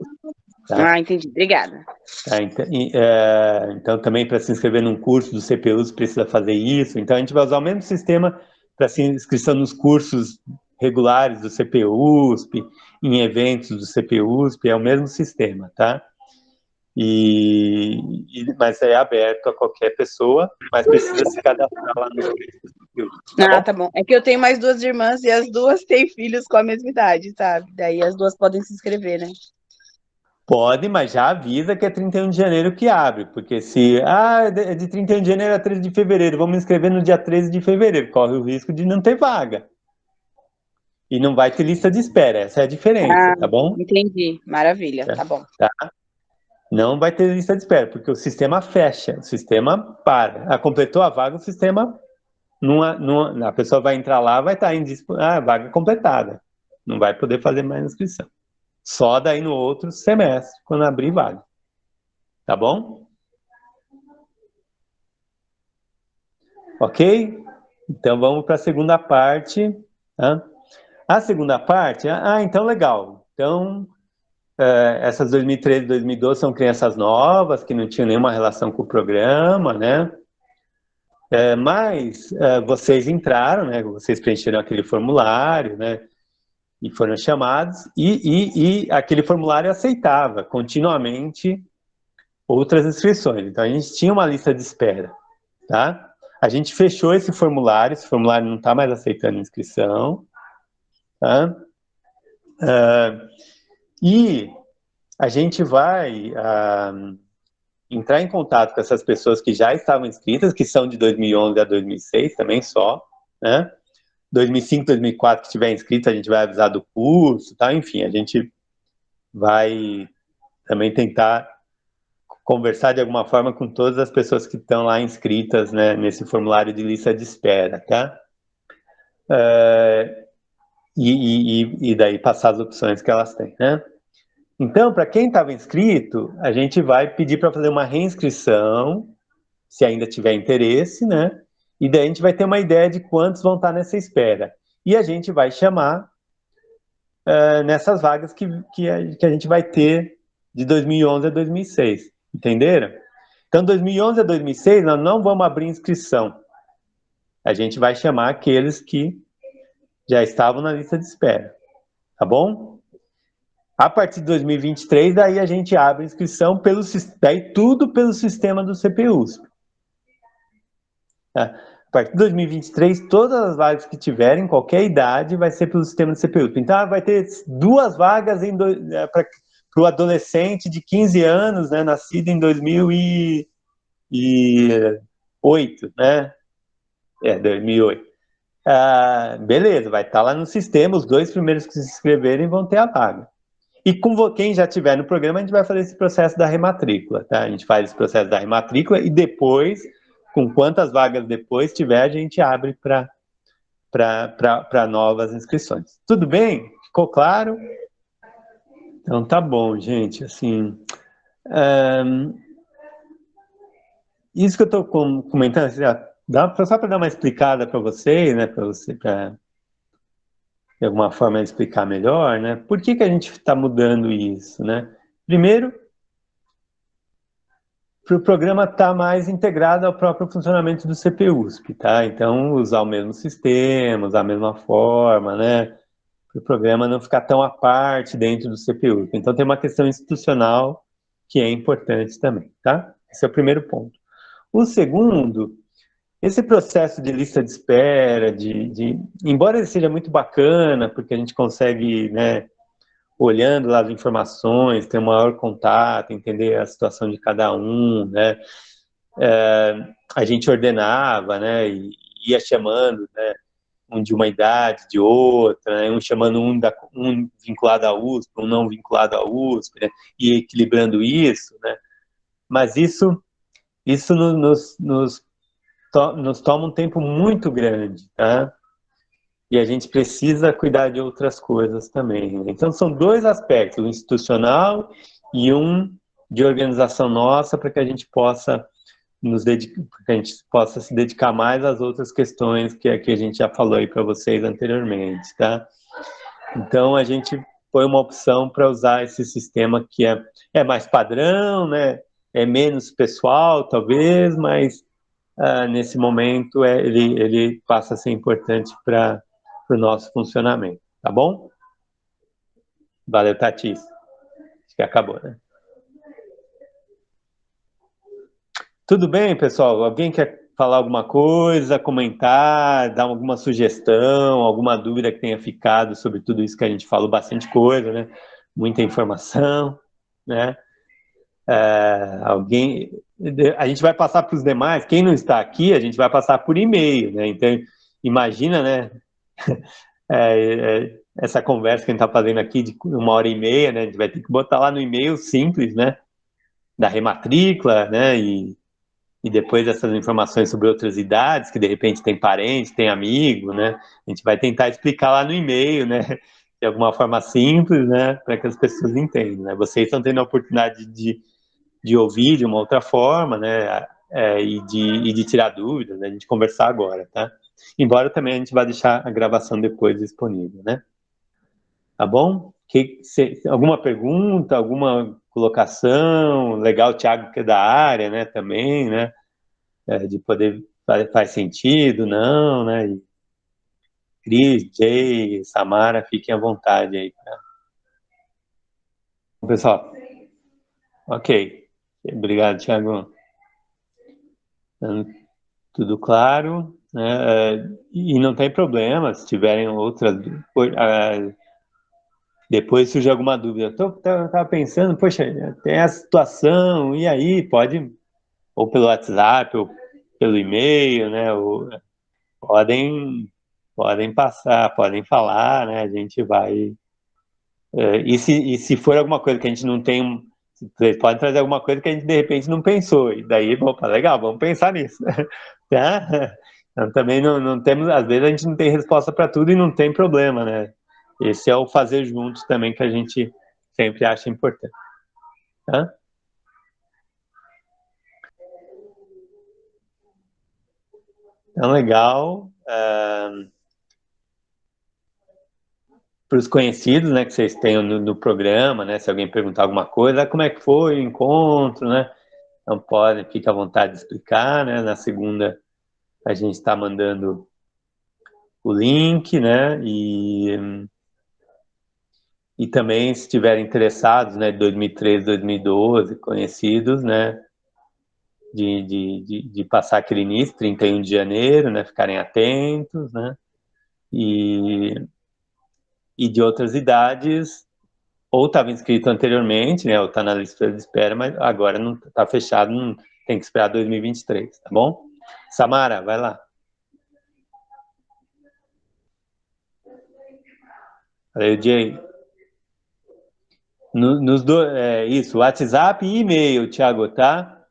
Tá? Ah, entendi. Obrigada. Tá, então também para se inscrever num curso do CPUs precisa fazer isso. Então a gente vai usar o mesmo sistema para se inscrição nos cursos regulares do CPUSP, em eventos do CPUSP, é o mesmo sistema, tá? Mas é aberto a qualquer pessoa, mas precisa se cadastrar lá no CPUSP. Tá Tá bom. É que eu tenho mais duas irmãs e as duas têm filhos com a mesma idade, sabe? Daí as duas podem se inscrever, né? Pode, mas já avisa que é 31 de janeiro que abre, porque se é de 31 de janeiro a 13 de fevereiro, vamos inscrever no dia 13 de fevereiro, corre o risco de não ter vaga. E não vai ter lista de espera, essa é a diferença, tá bom? Entendi. Maravilha, tá bom. Tá? Não vai ter lista de espera, porque o sistema fecha, o sistema para. Completou a vaga, o sistema, a pessoa vai entrar lá, vai estar vaga completada. Não vai poder fazer mais inscrição. Só daí no outro semestre, quando abrir vaga. Tá bom? Ok? Então vamos para a segunda parte. Tá? A segunda parte, então legal. Então, essas 2013 e 2012 são crianças novas, que não tinham nenhuma relação com o programa, né? Mas vocês entraram, né? Vocês preencheram aquele formulário, né? E foram chamados, e aquele formulário aceitava continuamente outras inscrições. Então, a gente tinha uma lista de espera, tá? A gente fechou esse formulário não está mais aceitando inscrição, tá? E a gente vai entrar em contato com essas pessoas que já estavam inscritas, que são de 2011 a 2006 também só, né? 2005, 2004 que estiver inscrito, a gente vai avisar do curso, tá? Enfim, a gente vai também tentar conversar de alguma forma com todas as pessoas que estão lá inscritas, né, nesse formulário de lista de espera, tá? E daí passar as opções que elas têm, né? Então, para quem estava inscrito, a gente vai pedir para fazer uma reinscrição, se ainda tiver interesse, né? E daí a gente vai ter uma ideia de quantos vão estar nessa espera. E a gente vai chamar nessas vagas que a gente vai ter de 2011 a 2006. Entenderam? Então, 2011 a 2006, nós não vamos abrir inscrição. A gente vai chamar aqueles que já estavam na lista de espera. Tá bom? A partir de 2023, daí a gente abre inscrição daí tudo pelo sistema do CPUSP. Tá? A partir de 2023, todas as vagas que tiverem, qualquer idade, vai ser pelo sistema do CPUSP. Então, vai ter 2 vagas para o adolescente de 15 anos, né, nascido em 2008, né? 2008. Beleza, vai estar lá no sistema, os 2 primeiros que se inscreverem vão ter a vaga. E com quem já estiver no programa, a gente vai fazer esse processo da rematrícula, tá? A gente faz esse processo da rematrícula e depois, com quantas vagas depois tiver, a gente abre para novas inscrições. Tudo bem? Ficou claro? Então tá bom, gente. Assim, isso que eu estou comentando, assim, só para dar uma explicada para vocês, né? Para de alguma forma explicar melhor, né? Por que a gente está mudando isso, né? Primeiro, para o programa estar mais integrado ao próprio funcionamento do CPUSP, tá? Então, usar o mesmo sistema, usar a mesma forma, né? Para o programa não ficar tão à parte dentro do CPUSP. Então, tem uma questão institucional que é importante também, tá? Esse é o primeiro ponto. O segundo, esse processo de lista de espera, embora ele seja muito bacana, porque a gente consegue, né, olhando lá as informações, ter um maior contato, entender a situação de cada um, né? A gente ordenava, né? E ia chamando, né? Um de uma idade, de outra, né? Um chamando um vinculado à USP, um não vinculado à USP, né? E equilibrando isso, né? Mas isso nos toma um tempo muito grande, tá? E a gente precisa cuidar de outras coisas também, né? Então, são dois aspectos, o institucional e um de organização nossa, para que a gente possa se dedicar mais às outras questões que a gente já falou aí para vocês anteriormente, tá? Então, a gente foi uma opção para usar esse sistema que é mais padrão, né? É menos pessoal, talvez, mas nesse momento ele passa a ser importante para o nosso funcionamento, tá bom? Valeu, Tati. Acho que acabou, né? Tudo bem, pessoal? Alguém quer falar alguma coisa, comentar, dar alguma sugestão, alguma dúvida que tenha ficado sobre tudo isso que a gente falou? Bastante coisa, né? Muita informação, né? A gente vai passar para os demais, quem não está aqui, a gente vai passar por e-mail, né? Então, imagina, né? Essa conversa que a gente está fazendo aqui de 1h30, né? A gente vai ter que botar lá no e-mail simples, né? Da rematrícula, né? E depois essas informações sobre outras idades, que de repente tem parente, tem amigo, né? A gente vai tentar explicar lá no e-mail, né? De alguma forma simples, né? Para que as pessoas entendam, né? Vocês estão tendo a oportunidade de ouvir de uma outra forma, né? E de tirar dúvidas, né? A gente conversar agora, tá? Embora também a gente vá deixar a gravação depois disponível, né? Tá bom? Alguma pergunta, alguma colocação? Legal, o Thiago, que é da área, né? Também, né? De poder, faz sentido, não, né? E Cris, Jay, Samara, fiquem à vontade aí. Bom, pessoal, ok. Obrigado, Thiago. Tudo claro, né? E não tem problema, se tiverem outras. Depois surge alguma dúvida. Eu estava pensando, poxa, tem a situação, e aí? Pode, ou pelo WhatsApp, ou pelo e-mail, né? Podem passar, podem falar, né? A gente vai. E se for alguma coisa que a gente não tem. Vocês podem trazer alguma coisa que a gente de repente não pensou. E daí, opa, legal, vamos pensar nisso. Tá? Então, também não temos. Às vezes a gente não tem resposta para tudo e não tem problema, né? Esse é o fazer juntos também que a gente sempre acha importante. Tá? Então, legal. Para os conhecidos, né, que vocês tenham no programa, né, se alguém perguntar alguma coisa, como é que foi o encontro, né? Então, fique à vontade de explicar, né? Na segunda, a gente está mandando o link, né? E também, se estiverem interessados, né, de 2013, 2012, conhecidos, né, de passar aquele início, 31 de janeiro, né, ficarem atentos, né, e de outras idades, ou estava inscrito anteriormente, né, ou está na lista de espera, mas agora não está fechado, não, tem que esperar 2023, tá bom? Samara, vai lá. Valeu, Jay. Isso, WhatsApp e e-mail, Thiago, tá?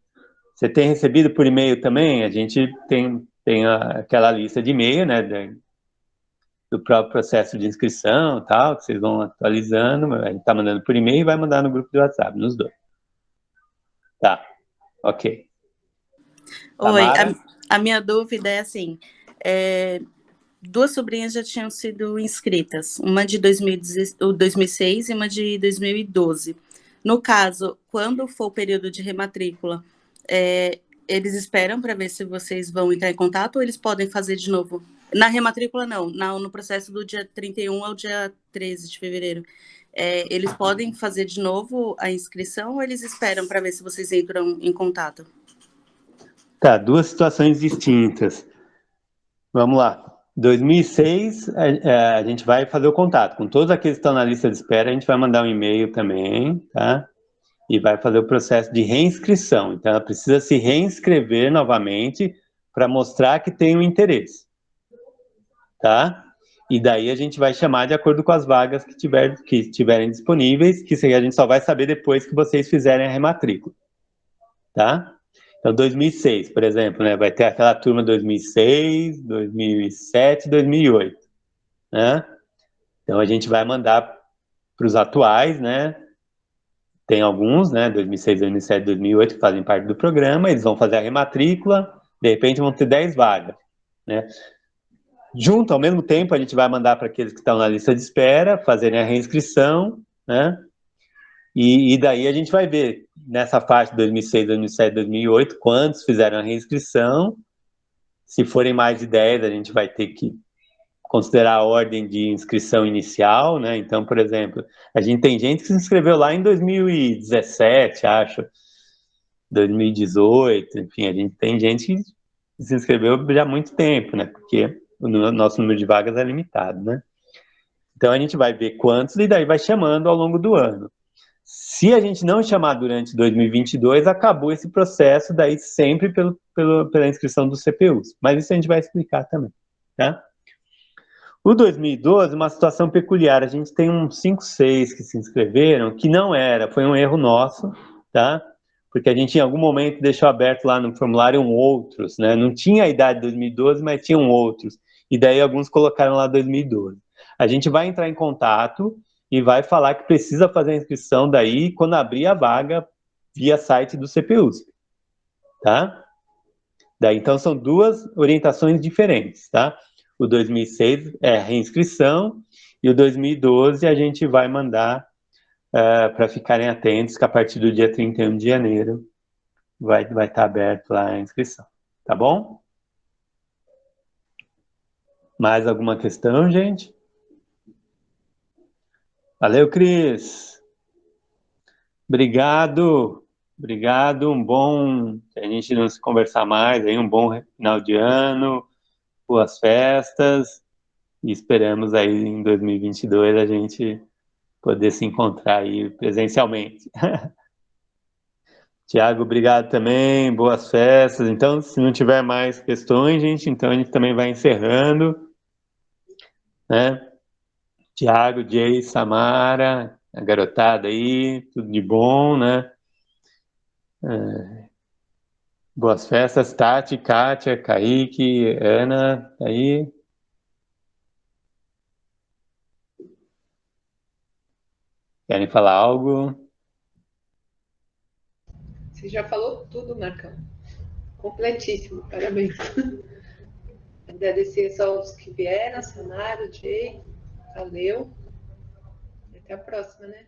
Você tem recebido por e-mail também? A gente tem aquela lista de e-mail, né? Do próprio processo de inscrição e tal, que vocês vão atualizando. A gente tá mandando por e-mail e vai mandar no grupo do WhatsApp, nos dois. Tá, ok. Oi, Samara? a minha dúvida é assim, duas sobrinhas já tinham sido inscritas, uma de 2006 e uma de 2012. No caso, quando for o período de rematrícula, eles esperam para ver se vocês vão entrar em contato ou eles podem fazer de novo? Na rematrícula, não. No processo do dia 31 ao dia 13 de fevereiro. Eles podem fazer de novo a inscrição ou eles esperam para ver se vocês entram em contato? Tá, duas situações distintas. Vamos lá. 2006, a gente vai fazer o contato. Com todos aqueles que estão na lista de espera, a gente vai mandar um e-mail também, tá? E vai fazer o processo de reinscrição. Então, ela precisa se reinscrever novamente para mostrar que tem um interesse, tá? E daí a gente vai chamar de acordo com as vagas que estiverem disponíveis, que a gente só vai saber depois que vocês fizerem a rematrícula, tá? Então, 2006, por exemplo, né, vai ter aquela turma 2006, 2007, 2008, né? Então, a gente vai mandar para os atuais, né? Tem alguns, né, 2006, 2007, 2008, que fazem parte do programa, eles vão fazer a rematrícula, de repente vão ter 10 vagas, né? Junto, ao mesmo tempo, a gente vai mandar para aqueles que estão na lista de espera, fazerem a reinscrição, né? E daí a gente vai ver, nessa faixa de 2006, 2007, 2008, quantos fizeram a reinscrição. Se forem mais de 10, a gente vai ter que considerar a ordem de inscrição inicial, né? Então, por exemplo, a gente tem gente que se inscreveu lá em 2017, acho, 2018, enfim, a gente tem gente que se inscreveu já há muito tempo, né? Porque o nosso número de vagas é limitado, né? Então, a gente vai ver quantos e daí vai chamando ao longo do ano. Se a gente não chamar durante 2022, acabou esse processo, daí sempre pela inscrição dos CPUs. Mas isso a gente vai explicar também, tá? O 2012, uma situação peculiar. A gente tem uns 5, 6 que se inscreveram, que não era, foi um erro nosso, tá? Porque a gente em algum momento deixou aberto lá no formulário outros, né? Não tinha a idade de 2012, mas tinham outros. E daí alguns colocaram lá 2012. A gente vai entrar em contato e vai falar que precisa fazer a inscrição daí quando abrir a vaga via site do CPUs, tá? Daí, então, são duas orientações diferentes, tá? O 2006 é reinscrição e o 2012 a gente vai mandar para ficarem atentos que a partir do dia 31 de janeiro vai estar aberto lá a inscrição, tá bom? Mais alguma questão, gente? Valeu, Cris! Obrigado, um bom, se a gente não se conversar mais, aí um bom final de ano, boas festas, e esperamos aí em 2022 a gente poder se encontrar aí presencialmente. Tiago, obrigado também, boas festas. Então, se não tiver mais questões, gente, então a gente também vai encerrando, né? Tiago, Jay, Samara, a garotada aí, tudo de bom, né? Boas festas, Tati, Kátia, Kaique, Ana, tá aí. Querem falar algo? Você já falou tudo, Marcão. Completíssimo, parabéns. Agradecer só os que vieram, a Samara, o Jay, valeu. E até a próxima, né?